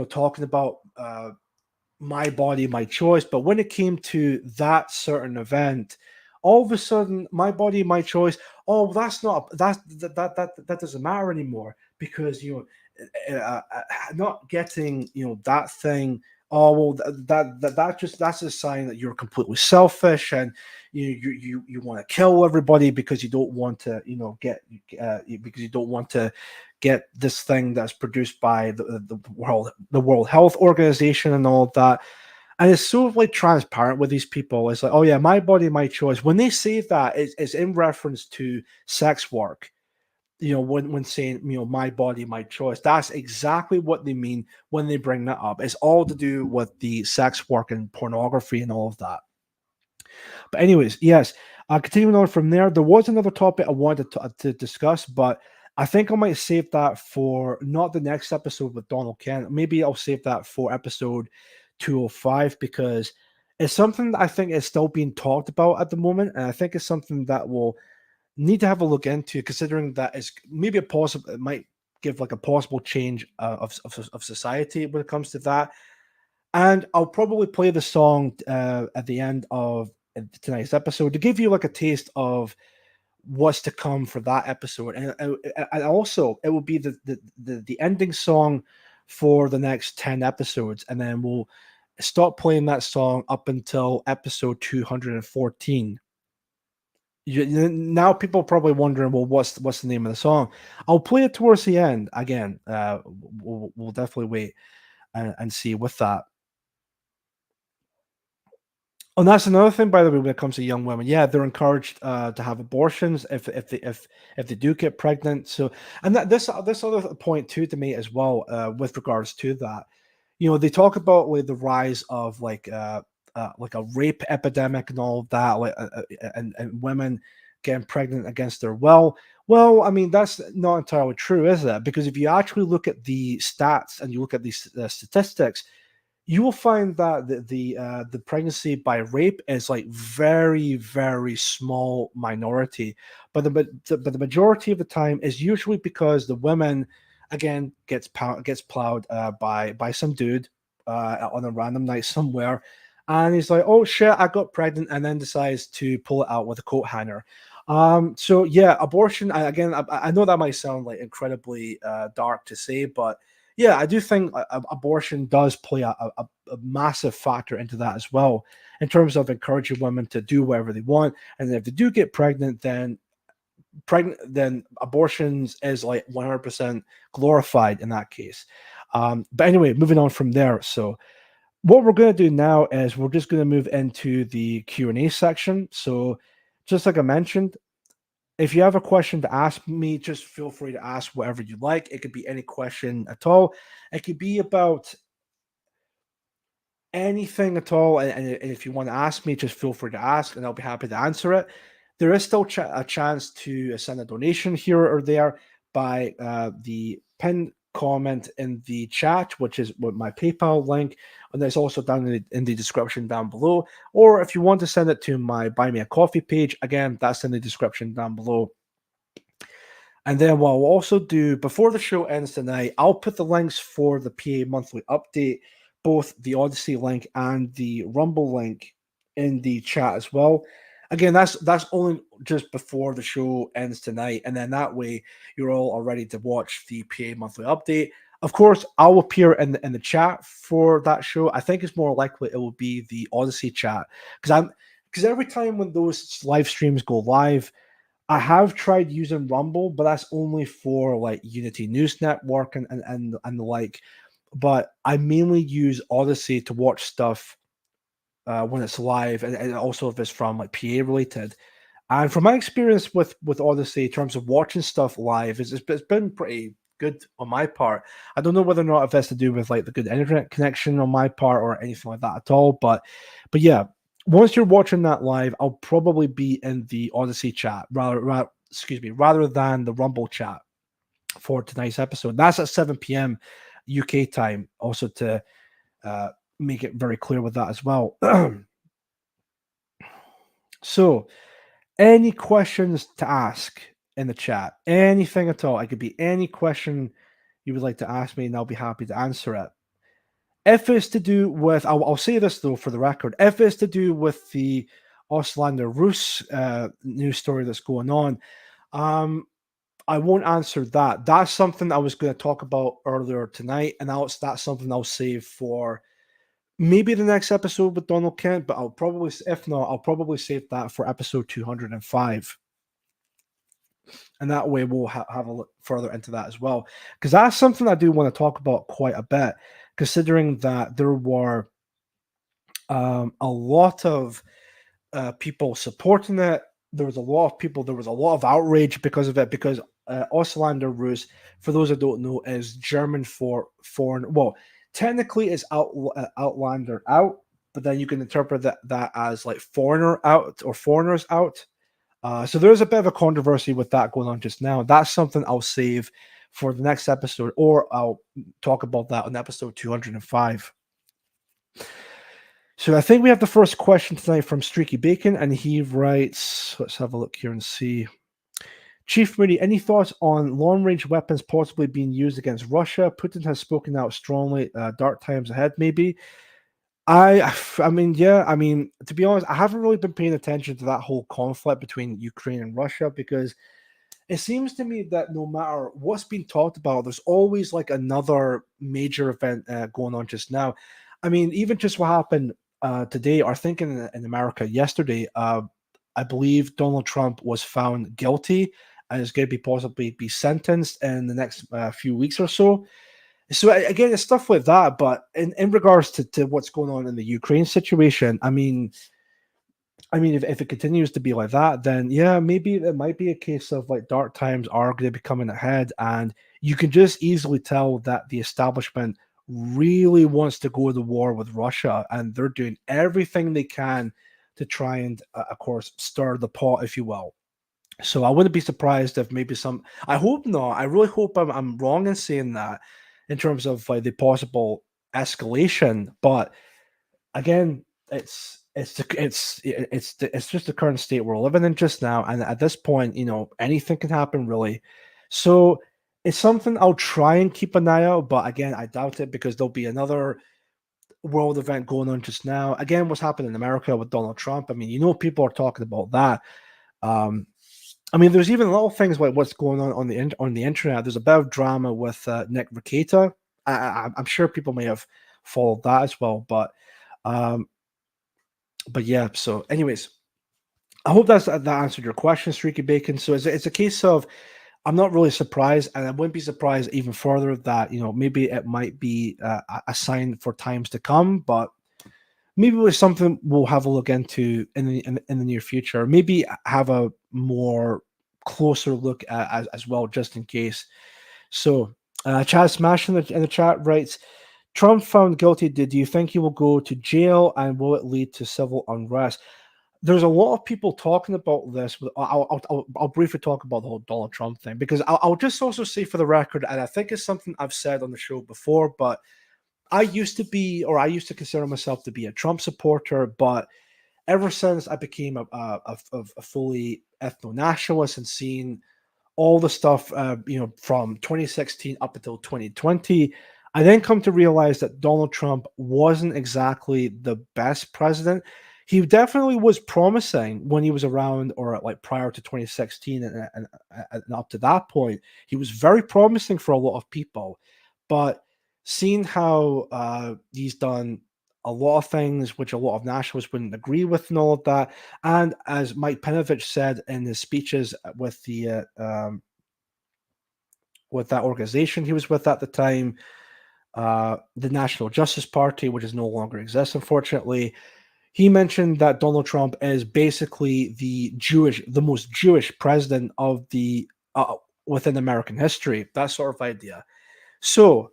talking about my body, my choice, but when it came to that certain event, all of a sudden, my body, my choice. Oh, that's not that doesn't matter anymore, because not getting that thing. Oh well, that's a sign that you're completely selfish, and you want to kill everybody because you don't want to because you don't want to get this thing that's produced by the World Health Organization and all of that. And it's so like transparent with these people. It's like, oh yeah, my body, my choice. When they say that, it's in reference to sex work. When saying, my body, my choice, that's exactly what they mean when they bring that up. It's all to do with the sex work and pornography and all of that. But anyways, yes, continuing on from there, there was another topic I wanted to discuss, but I think I might save that for not the next episode with Donald Kent. Maybe I'll save that for episode 205, because it's something that I think is still being talked about at the moment, and I think it's something that will need to have a look into, considering that it's maybe a possible, it might give like a possible change of society when it comes to that. And I'll probably play the song at the end of tonight's episode to give you like a taste of what's to come for that episode, and also it will be the ending song for the next 10 episodes, and then we'll stop playing that song up until episode 214. Now people are probably wondering, well, what's the name of the song? I'll play it towards the end again. We'll definitely wait and see with that. And that's another thing, by the way, when it comes to young women. Yeah, they're encouraged to have abortions if they do get pregnant. So, and this other point too to me as well, with regards to that, they talk about like the rise of like a rape epidemic and all of that, like and women getting pregnant against their will. Well, I mean, that's not entirely true, is it? Because if you actually look at the stats and you look at these statistics, you will find that the pregnancy by rape is like very, very small minority, but the majority of the time is usually because the women again gets plowed by some dude on a random night somewhere, and he's like, oh shit, I got pregnant, and then decides to pull it out with a coat hanger. So yeah, abortion. I know that might sound like incredibly dark to say, but yeah, I do think abortion does play a massive factor into that as well, in terms of encouraging women to do whatever they want. And if they do get pregnant, then abortions is like 100% glorified in that case. But anyway, moving on from there. So what we're going to do now is we're just going to move into the Q&A section. So just like I mentioned, if you have a question to ask me, just feel free to ask whatever you like. It could be any question at all. It could be about anything at all. And if you want to ask me, just feel free to ask and I'll be happy to answer it. There is still a chance to send a donation here or there by the pinned comment in the chat, which is with my PayPal link. And there's also down in the description down below. Or if you want to send it to my Buy Me a Coffee page, again, that's in the description down below. And then what I'll also do before the show ends tonight, I'll put the links for the PA monthly update, both the Odyssey link and the Rumble link in the chat as well. Again, that's only just before the show ends tonight, and then that way you're all ready to watch the PA monthly update. Of course, I'll appear in the chat for that show. I think it's more likely it will be the Odyssey chat because every time when those live streams go live, I have tried using Rumble, but that's only for like Unity News Network and the like. But I mainly use Odyssey to watch stuff when it's live, and also if it's from like PA related. And from my experience with Odyssey in terms of watching stuff live, it's been pretty good on my part. I don't know whether or not if that's to do with like the good internet connection on my part or anything like that at all. But yeah, once you're watching that live, I'll probably be in the Odyssey chat rather than the Rumble chat for tonight's episode. That's at 7 p.m. UK time. Also to make it very clear with that as well. So, any questions to ask in the chat? Anything at all? It could be any question you would like to ask me, and I'll be happy to answer it. If it's to do with, I'll say this though for the record, if it's to do with the Auslander Rus news story that's going on, I won't answer that. That's something I was going to talk about earlier tonight, and that's something I'll save for maybe the next episode with Donald Kent, but if not, I'll probably save that for episode 205. And that way we'll have a look further into that as well. Because that's something I do want to talk about quite a bit, considering that there were a lot of people supporting it. There was a lot of outrage because of it, because Auslander Rus, for those that don't know, is German for foreign. Well, technically it's Outlander out, but then you can interpret that as like foreigner out or foreigners out. So there's a bit of a controversy with that going on just now. That's something I'll save for the next episode, or I'll talk about that on episode 205. So I think we have the first question tonight from Streaky Bacon, and he writes, let's have a look here and see. Chief Moody, any thoughts on long-range weapons possibly being used against Russia? Putin has spoken out strongly. Dark times ahead, maybe. I mean, to be honest, I haven't really been paying attention to that whole conflict between Ukraine and Russia, because it seems to me that no matter what's being talked about, there's always like another major event going on just now. I mean, even just what happened today, or I think in America yesterday, I believe Donald Trump was found guilty and is going to possibly be sentenced in the next few weeks or so. So again, it's stuff like that. But in regards to what's going on in the Ukraine situation, I mean, if it continues to be like that, then yeah, maybe it might be a case of like dark times are going to be coming ahead, and you can just easily tell that the establishment really wants to go to war with Russia, and they're doing everything they can to try and, of course, stir the pot, if you will. So I wouldn't be surprised if maybe I hope not. I really hope I'm wrong in saying that in terms of like the possible escalation. But again, it's just the current state we're living in just now, and at this point, anything can happen really. So it's something I'll try and keep an eye out, but again, I doubt it, because there'll be another world event going on just now. Again, what's happening in America with Donald Trump? I mean, people are talking about that. I mean, there's even little things like what's going on the internet. There's a bit of drama with Nick Rekieta. I'm sure people may have followed that as well, but yeah. So, anyways, I hope that answered your question, Streaky Bacon. So it's a case of I'm not really surprised, and I wouldn't be surprised even further that maybe it might be a sign for times to come. But maybe it was something we'll have a look into in the near future. Maybe have a more closer look at as well, just in case. So, Chad Smash in the chat writes, Trump found guilty. Do you think he will go to jail, and will it lead to civil unrest? There's a lot of people talking about this. I'll briefly talk about the whole Donald Trump thing, because I'll just also say for the record, and I think it's something I've said on the show before, but I used to consider myself to be a Trump supporter, but ever since I became a fully ethno nationalist and seen all the stuff, from 2016 up until 2020, I then come to realize that Donald Trump wasn't exactly the best president. He definitely was promising when he was around, or like prior to 2016 and up to that point. He was very promising for a lot of people, but seeing how he's done a lot of things which a lot of nationalists wouldn't agree with and all of that, and as Mike Penovich said in his speeches with that organization he was with at the time, the National Justice Party, which is no longer exists, unfortunately. He mentioned that Donald Trump is basically the most Jewish president of the within American history. That sort of idea. So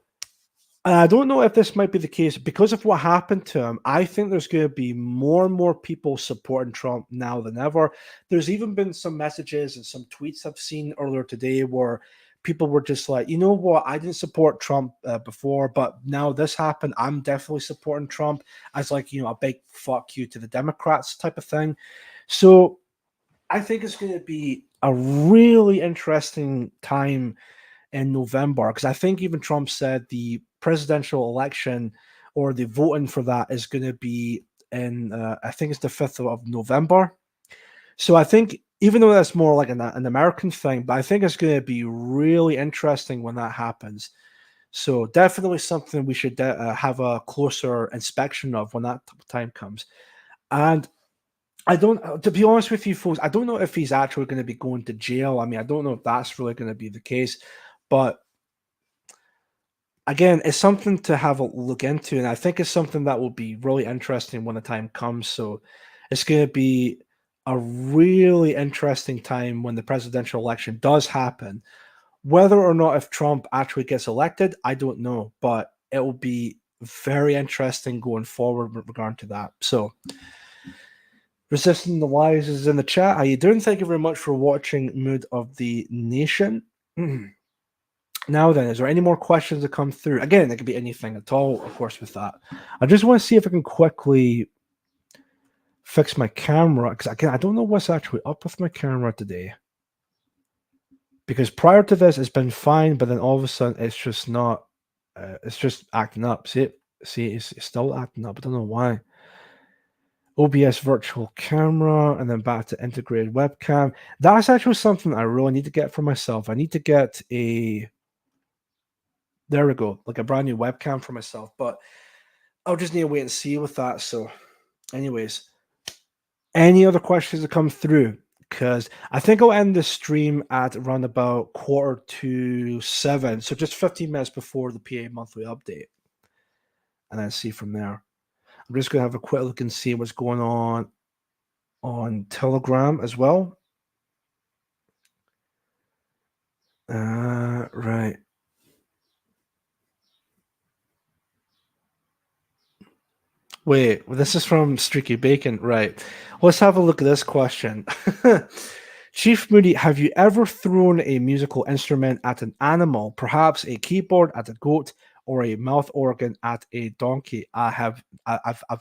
I don't know if this might be the case because of what happened to him. I think there's going to be more and more people supporting Trump now than ever. There's even been some messages and some tweets I've seen earlier today where people were just like, you know what, I didn't support Trump before, but now this happened, I'm definitely supporting Trump, as like, a big fuck you to the Democrats type of thing. So I think it's going to be a really interesting time in November, because I think even Trump said the presidential election or the voting for that is going to be in, I think it's the 5th of November. So I think, even though that's more like an American thing, but I think it's going to be really interesting when that happens. So definitely something we should have a closer inspection of when that time comes. And I don't, to be honest with you folks, I don't know if he's actually going to be going to jail. I mean, I don't know if that's really going to be the case, but again, it's something to have a look into, and I think it's something that will be really interesting when the time comes. So it's going to be a really interesting time when the presidential election does happen. Whether or not if Trump actually gets elected, I don't know, but it will be very interesting going forward with regard to that. So, Resisting the Lies is in the chat. How you doing? Thank you very much for watching Mood of the Nation. Now then, is there any more questions that come through? Again, it could be anything at all, of course, with that. I just want to see if I can quickly fix my camera, because again, I don't know what's actually up with my camera today. Because prior to this, it's been fine, but then all of a sudden, it's just not. It's just acting up. See, it's still acting up. I don't know why. OBS virtual camera, and then back to integrated webcam. That's actually something I really need to get for myself. I need to get a. There we go, like a brand new webcam for myself. But I'll just need to wait and see with that. So, anyways, any other questions that come through? Because I think I'll end the stream at around about 6:45. So just 15 minutes before the PA monthly update. And then see from there. I'm just going to have a quick look and see what's going on Telegram as well. Right. Wait, this is from Streaky Bacon. Right. Let's have a look at this question. Chief Moody, have you ever thrown a musical instrument at an animal, perhaps a keyboard at a goat or a mouth organ at a donkey? I've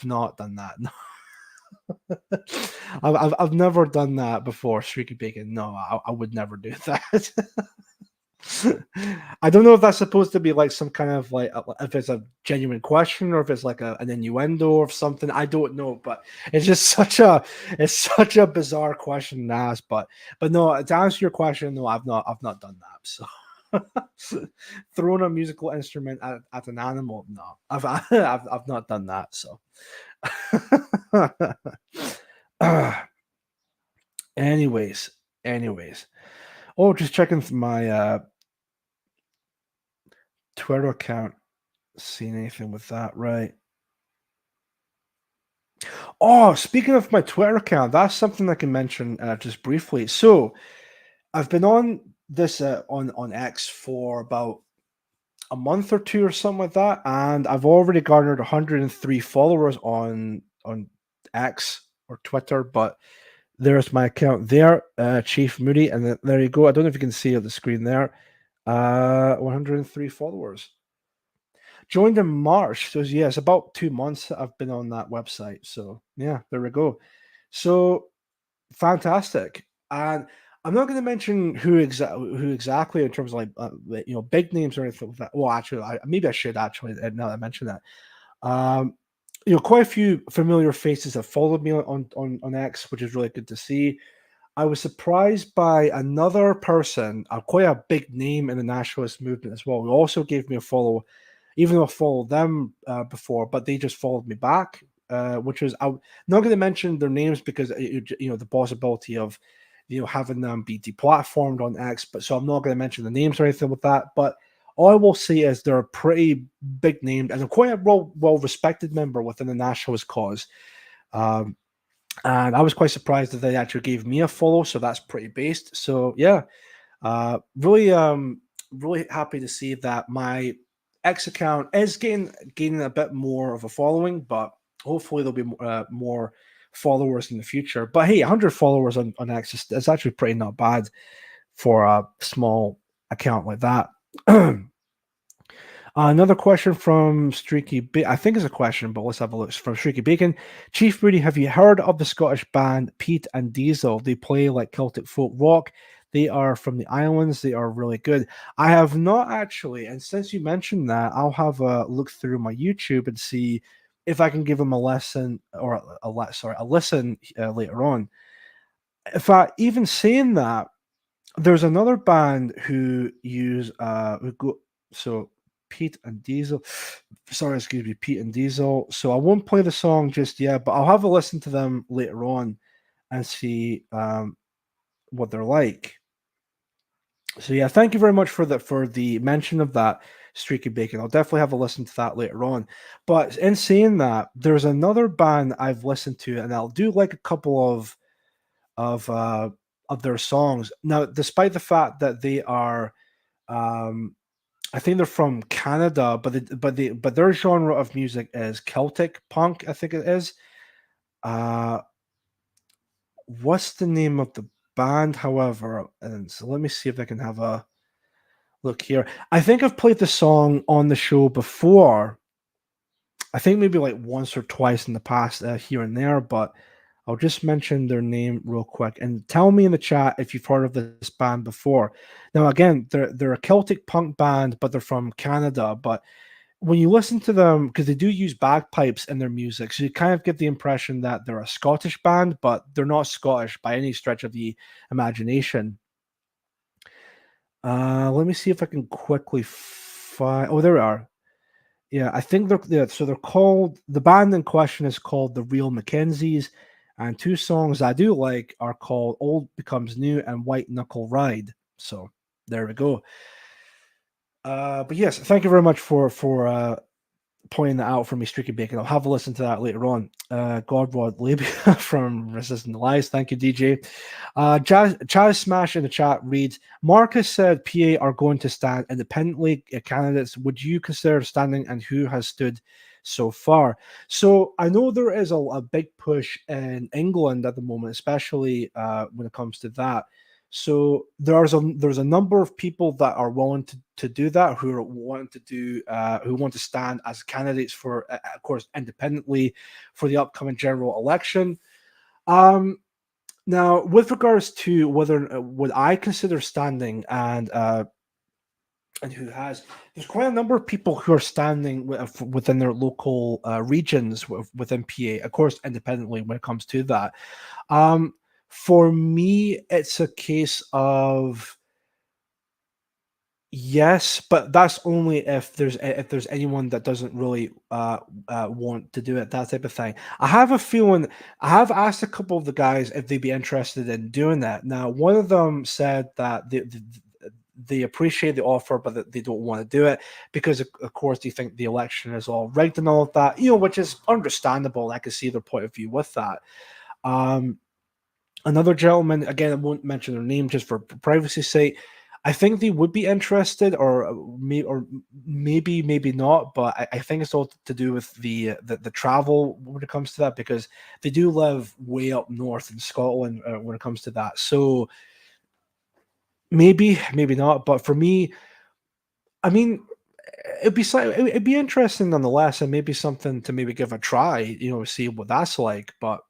not done that. I've never done that before, Streaky Bacon. No, I would never do that. I don't know if that's supposed to be like some kind of like if it's a genuine question or if it's like an innuendo or something. I don't know, but it's just such a bizarre question to ask. But no, to answer your question, no, I've not done that. So throwing a musical instrument at an animal, no, I've not done that. So anyways. Oh, just checking my Twitter account. Seeing anything with that, right? Oh, speaking of my Twitter account, that's something I can mention just briefly. So I've been on this on X for about a month or two or something like that, and I've already garnered 103 followers on X or Twitter. But there's my account there, Chief Moody, and there you go. I don't know if you can see on the screen there. 103 followers. Joined in March, so yeah, it's about 2 months that I've been on that website. So yeah, there we go. So fantastic. And I'm not going to mention who exactly in terms of big names or anything like that. Well, actually, maybe I should actually now that I mention that. Um, quite a few familiar faces have followed me on X, which is really good to see. I was surprised by another person, quite a big name in the nationalist movement as well, who also gave me a follow, even though I followed them before, but they just followed me back, which was I'm not going to mention their names because the possibility of having them be deplatformed on X. But so I'm not going to mention the names or anything with that. But all I will say is they're a pretty big name and quite a well respected member within the nationalist cause. And I was quite surprised that they actually gave me a follow, so that's pretty based. So yeah, really happy to see that my X account is gaining a bit more of a following, but hopefully there'll be more followers in the future. But hey, 100 followers on X is actually pretty not bad for a small account like that. Another question from Streaky. I think it's a question, but let's have a look. It's from Streaky Bacon. Chief Moody, have you heard of the Scottish band Pete and Diesel? They play like Celtic folk rock. They are from the islands. They are really good. I have not actually, and since you mentioned that, I'll have a look through my YouTube and see if I can give them a lesson or a listen later on. In fact, even saying that, there's another band who use so Pete and Diesel. Sorry, excuse me, Pete and Diesel. So I won't play the song just yet, but I'll have a listen to them later on and see what they're like. So yeah, thank you very much for the mention of that, Streaky Bacon. I'll definitely have a listen to that later on. But in saying that, there's another band I've listened to, and I'll do like a couple of their songs. Now, despite the fact that they are I think they're from Canada, but their genre of music is Celtic punk, I think it is. What's the name of the band, however? And so let me see if I can have a look here. I think I've played the song on the show before. I think maybe like once or twice in the past, here and there, but I'll just mention their name real quick and tell me in the chat if you've heard of this band before. Now, again, they're a Celtic punk band, but they're from Canada. But when you listen to them, because they do use bagpipes in their music, so you kind of get the impression that they're a Scottish band, but they're not Scottish by any stretch of the imagination. Let me see if I can quickly find. Oh, there we are. Yeah, I think they're called. The band in question is called the Real Mackenzies. And two songs I do like are called Old Becomes New and White Knuckle Ride. So there we go. But yes, thank you very much for pointing that out for me, Streaky Bacon. I'll have a listen to that later on. Godrod Labia from Resistant Lies. Thank you, DJ. Chaz Smash in the chat reads, Marcus said PA are going to stand independently candidates. Would you consider standing, and who has stood so far? So I know there is a big push in England at the moment, especially when it comes to that. So there's a number of people that are willing to do that, who want to stand as candidates for, of course, independently for the upcoming general election. Now, with regards to whether would I consider standing and who has, there's quite a number of people who are standing within their local regions within PA, of course, independently when it comes to that. For me, it's a case of Yes, but that's only if there's anyone that doesn't really want to do it, that type of thing. I have a feeling I have asked a couple of the guys if they'd be interested in doing that. Now, one of them said that they appreciate the offer, but that they don't want to do it because, of course, they think the election is all rigged and all of that. Which is understandable. I can see their point of view with that. Um, Another gentleman, again, I won't mention their name just for privacy's sake. I think they would be interested, or maybe not. But I think it's all to do with the travel when it comes to that, because they do live way up north in Scotland when it comes to that. So maybe not. But for me, I mean, it'd be interesting nonetheless, and maybe something to maybe give a try. See what that's like. But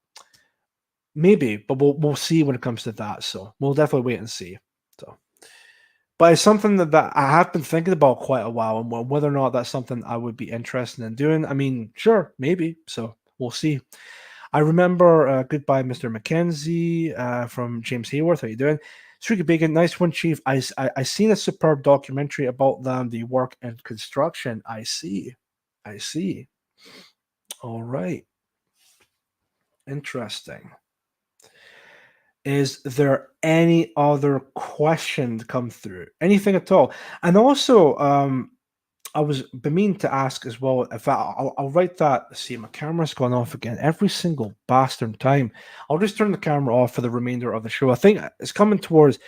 maybe, but we'll see when it comes to that. So we'll definitely wait and see. So, but it's something that I have been thinking about quite a while, and whether or not that's something I would be interested in doing. I mean, sure, maybe. So we'll see. I remember goodbye, Mr. McKenzie from James Hayworth. How you doing? Streaky Bacon, nice one, Chief. I seen a superb documentary about them. The work and construction. I see. All right. Interesting. Is there any other questions come through? Anything at all? And also, I was meaning to ask as well. If I'll write that. See, my camera's gone off again every single bastard time. I'll just turn the camera off for the remainder of the show. I think it's coming towards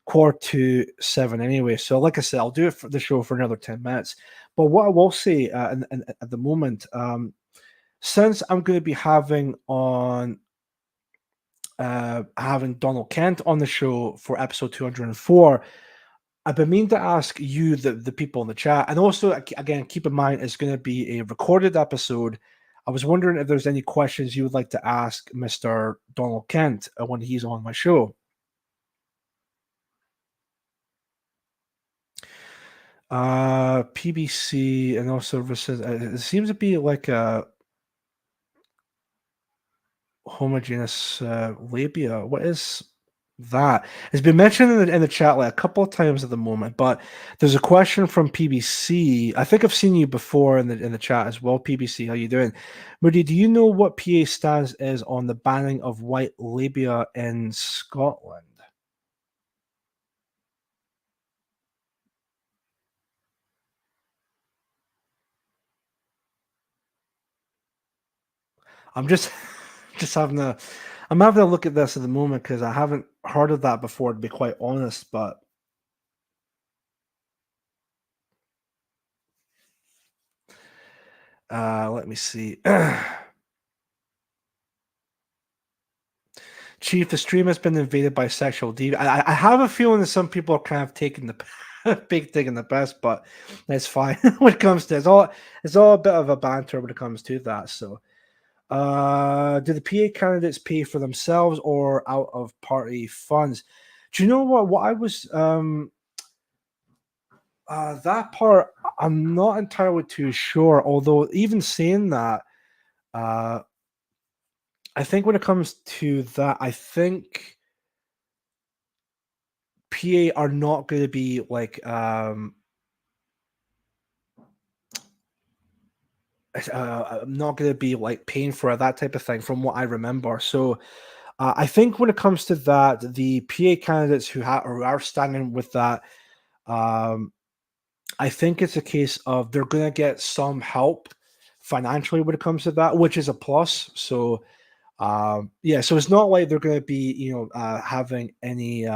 6:45 anyway. So, like I said, I'll do it for the show for another 10 minutes. But what I will say, at the moment, since I'm going to be having Donald Kent on the show for episode 204. I've been meaning to ask you, the people in the chat, and also, again, keep in mind it's going to be a recorded episode. I was wondering if there's any questions you would like to ask Mr. Donald Kent when he's on my show. PBC and all services. It seems to be like a homogeneous labia. What is that? It's been mentioned in the chat like a couple of times at the moment, but there's a question from PBC. I think I've seen you before in the chat as well. PBC, how you doing? Moody, do you know what PA stance is on the banning of white labia in Scotland? I'm just having I'm having a look at this at the moment because I haven't heard of that before, to be quite honest. But let me see. Chief, the stream has been invaded by sexual deviants. I have a feeling that some people are kind of taking the big thing in the best, but that's fine when it comes to it's all a bit of a banter when it comes to that. So, do the PA candidates pay for themselves or out of party funds? Do you know what I was that part I'm not entirely too sure. Although even saying that, I think when it comes to that, I think PA are not going to be like I'm not going to be like paying for that type of thing from what I remember. So I think when it comes to that, the PA candidates who are standing with that, I think it's a case of they're going to get some help financially when it comes to that, which is a plus. So yeah, so it's not like they're going to be having any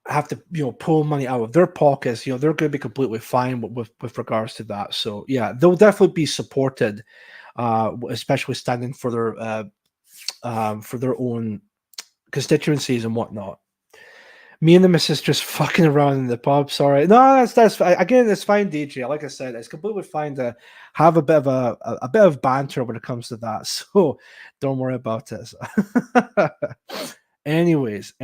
I have to pull money out of their pockets. They're going to be completely fine with regards to that. So yeah, they'll definitely be supported, especially standing for their own constituencies and whatnot. Me and the missus just fucking around in the pub. Sorry, no, that's again, it's fine, DJ. Like I said, it's completely fine to have a bit of banter when it comes to that. So don't worry about this. anyways,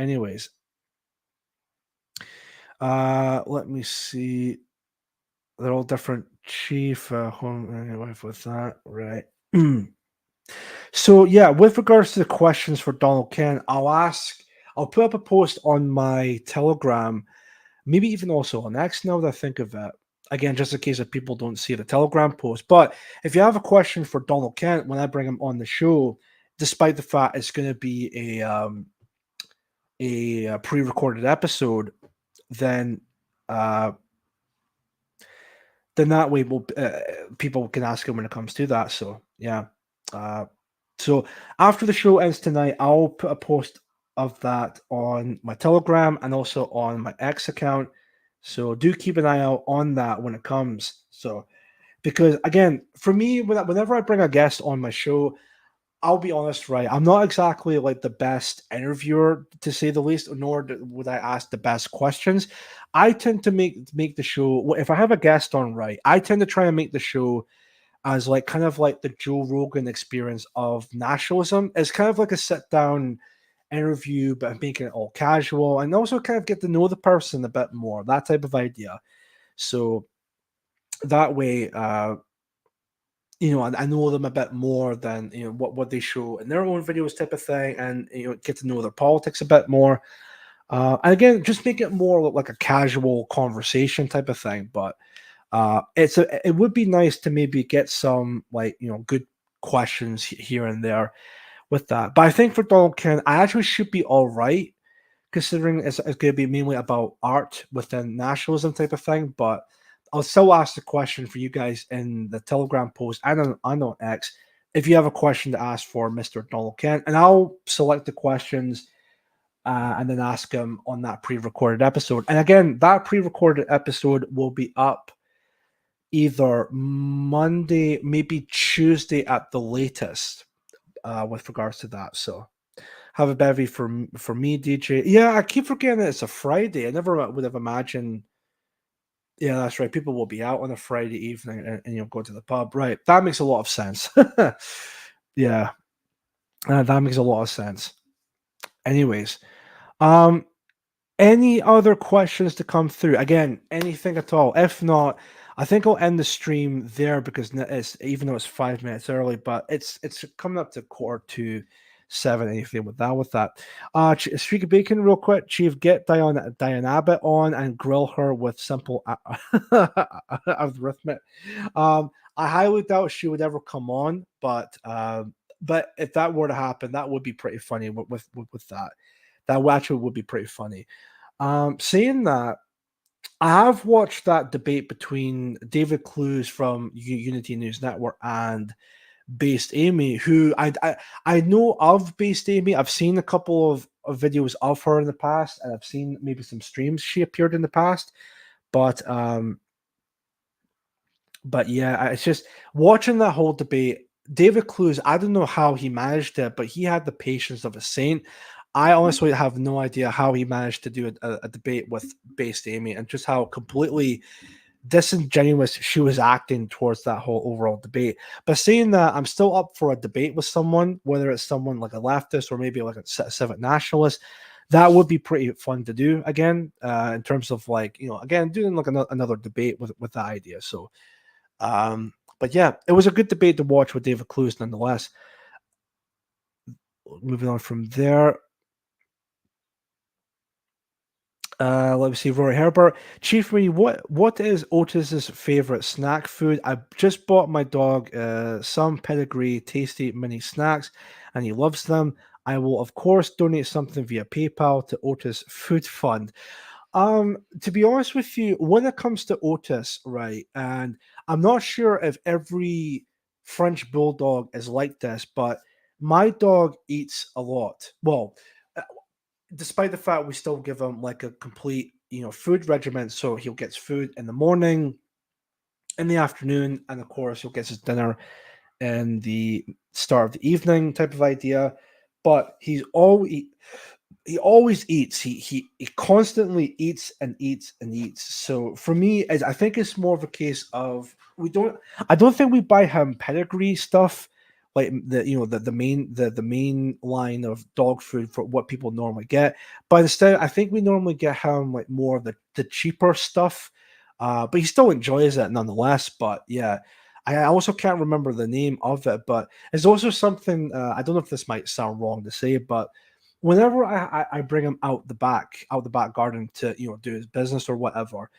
let me see. They're all different. Chief, home wife with that, right? So yeah, with regards to the questions for Donald Kent, I'll put up a post on my Telegram, maybe even also on X now that I think of it. Again, just in case if people don't see the Telegram post. But if you have a question for Donald Kent when I bring him on the show, despite the fact it's going to be a pre-recorded episode, then that way people can ask him when it comes to that. So yeah. So after the show ends tonight, I'll put a post of that on my Telegram and also on my X account. So do keep an eye out on that when it comes. So because again, for me, whenever I bring a guest on my show, I'll be honest, right? I'm not exactly like the best interviewer, to say the least, nor would I ask the best questions. I tend to make the show. If I have a guest on, right, I tend to try and make the show as like kind of like the Joe Rogan experience of nationalism. It's kind of like a sit down interview, but making it all casual and also kind of get to know the person a bit more. That type of idea. So that way, I know them a bit more than what they show in their own videos, type of thing, and get to know their politics a bit more. And again, just make it more like a casual conversation type of thing. But it would be nice to maybe get some good questions here and there with that. But I think for Donald Kent, I actually should be all right, considering it's going to be mainly about art within nationalism type of thing. But I'll still ask the question for you guys in the Telegram post and on X if you have a question to ask for Mr. Donald Kent, and I'll select the questions and then ask him on that pre-recorded episode. And again, that pre-recorded episode will be up either Monday, maybe Tuesday at the latest, with regards to that. So have a bevy for me, DJ. Yeah, I keep forgetting that it's a Friday. I never would have imagined. Yeah, that's right. People will be out on a Friday evening and go to the pub. Right. That makes a lot of sense. Yeah. That makes a lot of sense. Anyways, any other questions to come through? Again, anything at all? If not, I think I'll end the stream there because it's, even though it's 5 minutes early, but it's coming up to 6:45. Anything with that. Streak of Bacon, real quick. Chief, get Diane Abbott on and grill her with simple arithmetic. I highly doubt she would ever come on, but if that were to happen, that would be pretty funny with that. That actually would be pretty funny. Saying that, I have watched that debate between David Clues from Unity News Network and Based Amy, who I know of. Based Amy, I've seen a couple of videos of her in the past, and I've seen maybe some streams she appeared in the past. But yeah, it's just watching that whole debate. David Clues, I don't know how he managed it, but he had the patience of a saint. I honestly have no idea how he managed to do a debate with Based Amy, and just how completely disingenuous she was acting towards that whole overall debate. But saying that, I'm still up for a debate with someone, whether it's someone like a leftist or maybe like a civic nationalist. That would be pretty fun to do again, in terms of again doing like another debate with that idea. So but yeah, it was a good debate to watch with David Clues nonetheless. Moving on from there. Let me see, Rory Herbert. Chief Marie, what is Otis's favorite snack food? I just bought my dog some pedigree tasty mini snacks, and he loves them. I will, of course, donate something via PayPal to Otis Food Fund. To be honest with you, when it comes to Otis, right, and I'm not sure if every French bulldog is like this, but my dog eats a lot. Well, despite the fact we still give him like a complete, food regimen. So he'll get food in the morning, in the afternoon, and of course he'll get his dinner in the start of the evening type of idea. But he always eats. He constantly eats and eats and eats. So for me, I think it's more of a case of I don't think we buy him pedigree stuff, like the main line of dog food for what people normally get. But instead, I think we normally get him like more of the cheaper stuff. But he still enjoys it nonetheless. But yeah, I also can't remember the name of it. But it's also something, I don't know if this might sound wrong to say, but whenever I bring him out the back garden to do his business or whatever,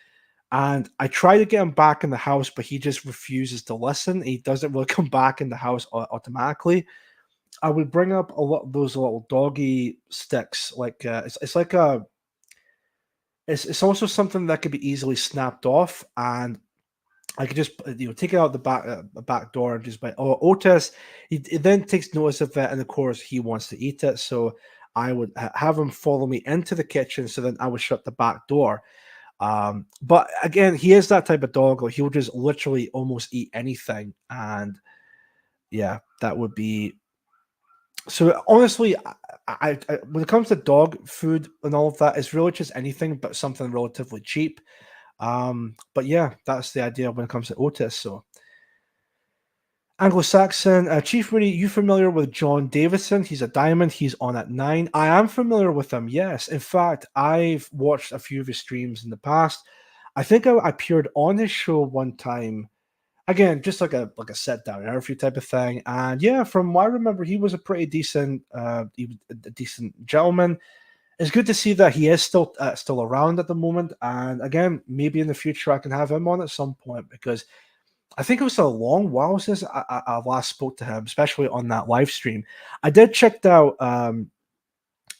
and I try to get him back in the house, but he just refuses to listen. He doesn't really come back in the house automatically. I would bring up a lot those little doggy sticks, like it's like a it's also something that could be easily snapped off, and I could just take it out the back door and just by Otis. He then takes notice of it, and of course he wants to eat it. So I would have him follow me into the kitchen. So then I would shut the back door. But again, he is that type of dog. Like he'll just literally almost eat anything, and yeah, that would be. So honestly, I when it comes to dog food and all of that, it's really just anything but something relatively cheap. But yeah, that's the idea when it comes to Otis. So Anglo-Saxon, Chief Moody, you familiar with John Davison? He's a diamond. He's on at 9. I am familiar with him. Yes, in fact, I've watched a few of his streams in the past. I think I appeared on his show one time. Again, just like a set down interview type of thing. And yeah, from what I remember, he was a pretty decent, decent gentleman. It's good to see that he is still around at the moment. And again, maybe in the future I can have him on at some point, because I think it was a long while since I last spoke to him, especially on that live stream. I did check out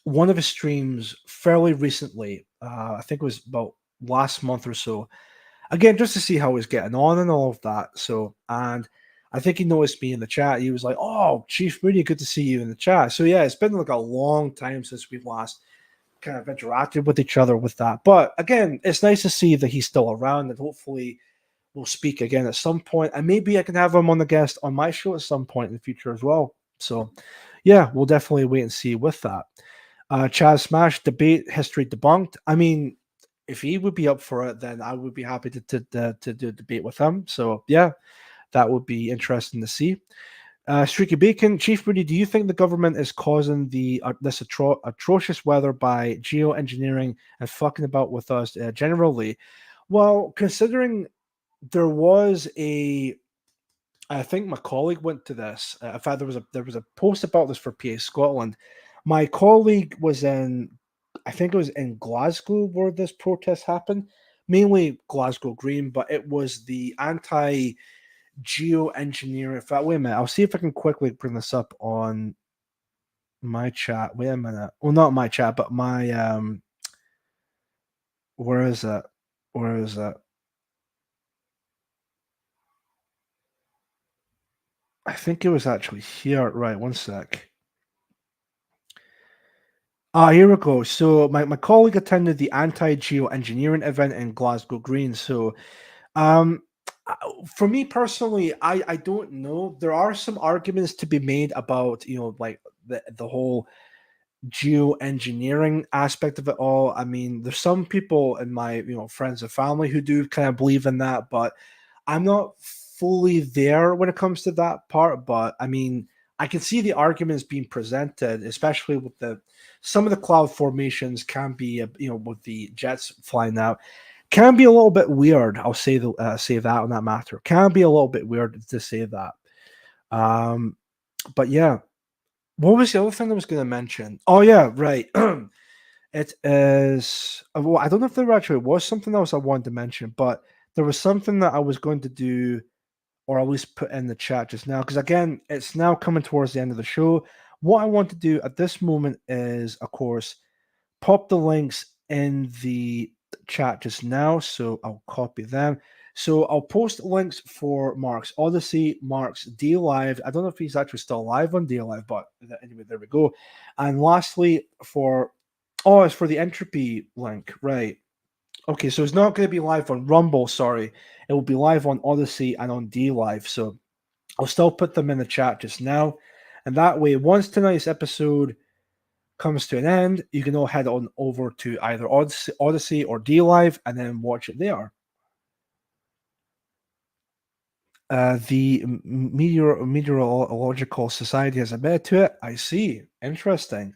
one of his streams fairly recently. I think it was about last month or so. Again, just to see how he's getting on and all of that. So, and I think he noticed me in the chat. He was like, "Oh, Chief Moody, good to see you in the chat." So yeah, it's been like a long time since we've last kind of interacted with each other with that. But again, it's nice to see that he's still around, and hopefully we'll speak again at some point. And maybe I can have him on the guest on my show at some point in the future as well. So yeah, we'll definitely wait and see with that. Chaz Smash, debate history debunked. I mean, if he would be up for it, then I would be happy to do a debate with him. So yeah, that would be interesting to see. Streaky Bacon, Chief Moody, do you think the government is causing this atrocious weather by geoengineering and fucking about with us generally? Well, considering there was I think my colleague went to this. In fact, there was a post about this for PA Scotland. My colleague was I think it was in Glasgow where this protest happened, mainly Glasgow Green, but it was the geoengineering. In fact, wait a minute. I'll see if I can quickly bring this up on my chat. Wait a minute. Well, not my chat, but my where is it? Where is it? I think it was actually here. Right, one sec. Here we go. So my colleague attended the anti-geoengineering event in Glasgow Green. So um for me personally, I don't know. There are some arguments to be made about, like the whole geoengineering aspect of it all. I mean, there's some people in my, friends and family who do kind of believe in that, but I'm not fully there when it comes to that part. But I mean, I can see the arguments being presented, especially with some of the cloud formations can be, with the jets flying out, can be a little bit weird. I'll say that on that matter. Can be a little bit weird to say that. But yeah, what was the other thing I was going to mention? Oh yeah, right. It is. Well, I don't know if there actually was something else I wanted to mention, but there was something that I was going to do, or at least put in the chat just now, because again, it's now coming towards the end of the show. What I want to do at this moment is, of course, pop the links in the chat just now. So I'll copy them. So I'll post links for Mark's Odyssey, Mark's D Live. I don't know if he's actually still live on D Live, but anyway, there we go. And lastly, it's for the Entropy link, right? Okay, so it's not going to be live on Rumble, sorry. It will be live on Odyssey and on D Live. So I'll still put them in the chat just now. And that way, once tonight's episode comes to an end, you can all head on over to either Odyssey or D Live and then watch it there. The Meteorological Society has admitted to it. I see. Interesting.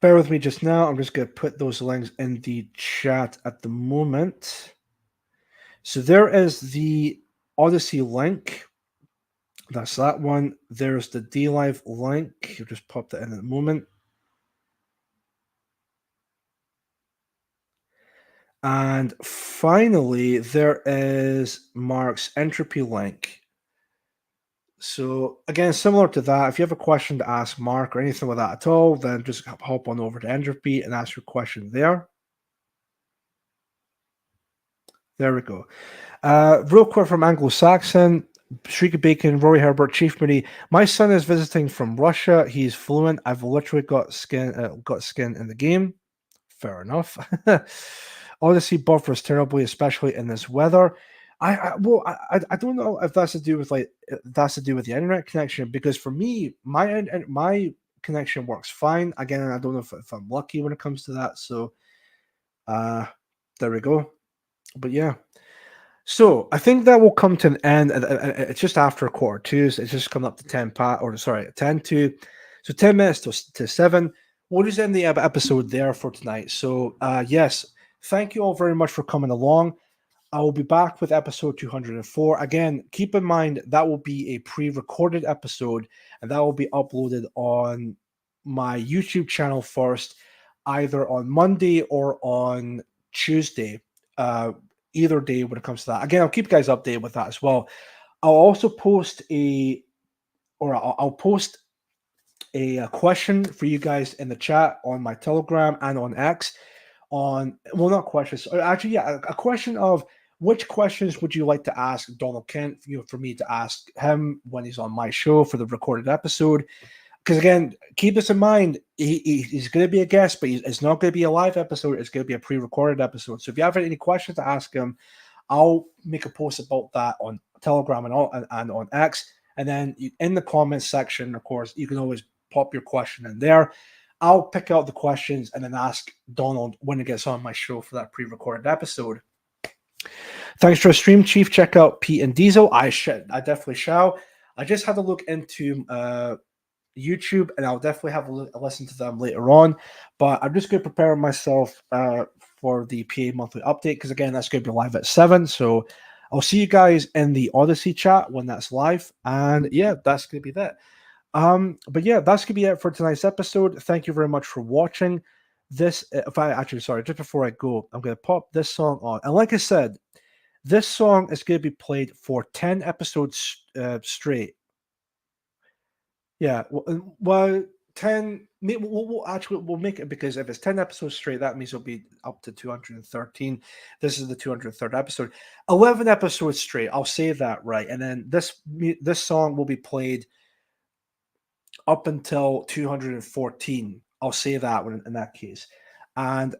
Bear with me just now. I'm just going to put those links in the chat at the moment. So there is the Odyssey link. That's that one. There's the DLive link. You'll just pop that in a moment. And finally, there is Mark's entropy link. So again, similar to that, if you have a question to ask Mark or anything like that at all, then just hop on over to Entropy and ask your question there. There we go. Real quick from Anglo-Saxon, Shrika Bacon, Rory Herbert, Chief Moody. My son is visiting from Russia. He's fluent. I've literally got skin in the game. Fair enough. Odyssey buffers terribly, especially in this weather. I don't know if that's to do with the internet connection, because for me, my connection works fine. Again, I don't know if I'm lucky when it comes to that. So there we go. But yeah. So I think that will come to an end. It's just after 1:45. It's just coming up to 10 to. So 10 minutes to 7. We'll just end the episode there for tonight. So yes, thank you all very much for coming along. I will be back with episode 204. Again, keep in mind that will be a pre-recorded episode, and that will be uploaded on my YouTube channel first, either on Monday or on Tuesday. Either day when it comes to that. Again, I'll keep you guys updated with that as well. I'll also post I'll post a question for you guys in the chat on my Telegram and on X. Not questions. Actually, yeah, a question of which questions would you like to ask Donald Kent, for me to ask him when he's on my show for the recorded episode. Because again, keep this in mind, he's going to be a guest, but it's not going to be a live episode. It's going to be a pre-recorded episode. So if you have any questions to ask him, I'll make a post about that on Telegram and on X. And then in the comments section, of course, you can always pop your question in there. I'll pick out the questions and then ask Donald when he gets on my show for that pre-recorded episode. Thanks for the stream, Chief. Check out Pete and Diesel. I definitely shall. I just had to look into YouTube, and I'll definitely have a listen to them later on. But I'm just going to prepare myself for the PA monthly update, because again, that's going to be live at 7. So I'll see you guys in the Odyssey chat when that's live. And yeah, that's going to be that. But yeah, that's going to be it for tonight's episode. Thank you very much for watching. Just before I go, I'm going to pop this song on. And like I said, this song is going to be played for 10 episodes straight. Yeah, well, 10. We'll make it, because if it's 10 episodes straight, that means it'll be up to 213. This is the 203rd episode. 11 episodes straight. I'll say that right, and then this song will be played up until 214. I'll say that one in that case. And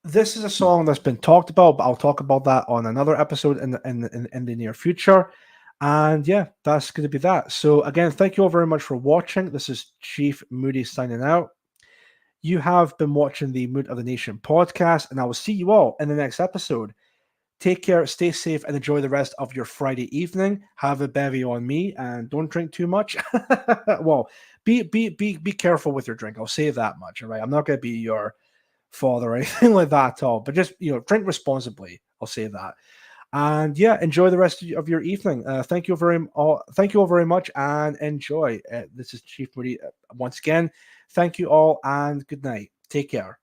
this is a song that's been talked about, but I'll talk about that on another episode in the near future. And yeah, that's going to be that. So again, thank you all very much for watching. This is Chief Moody signing out. You have been watching the Mood of the Nation podcast, and I will see you all in the next episode. Take care, stay safe, and enjoy the rest of your Friday evening. Have a bevy on me, and don't drink too much. Well, be careful with your drink. I'll say that much. All right, I'm not going to be your father or anything like that at all, but just drink responsibly. I'll say that. And yeah, enjoy the rest of your evening. Thank you all very much, and enjoy. This is Chief Moody once again. Thank you all, and good night. Take care.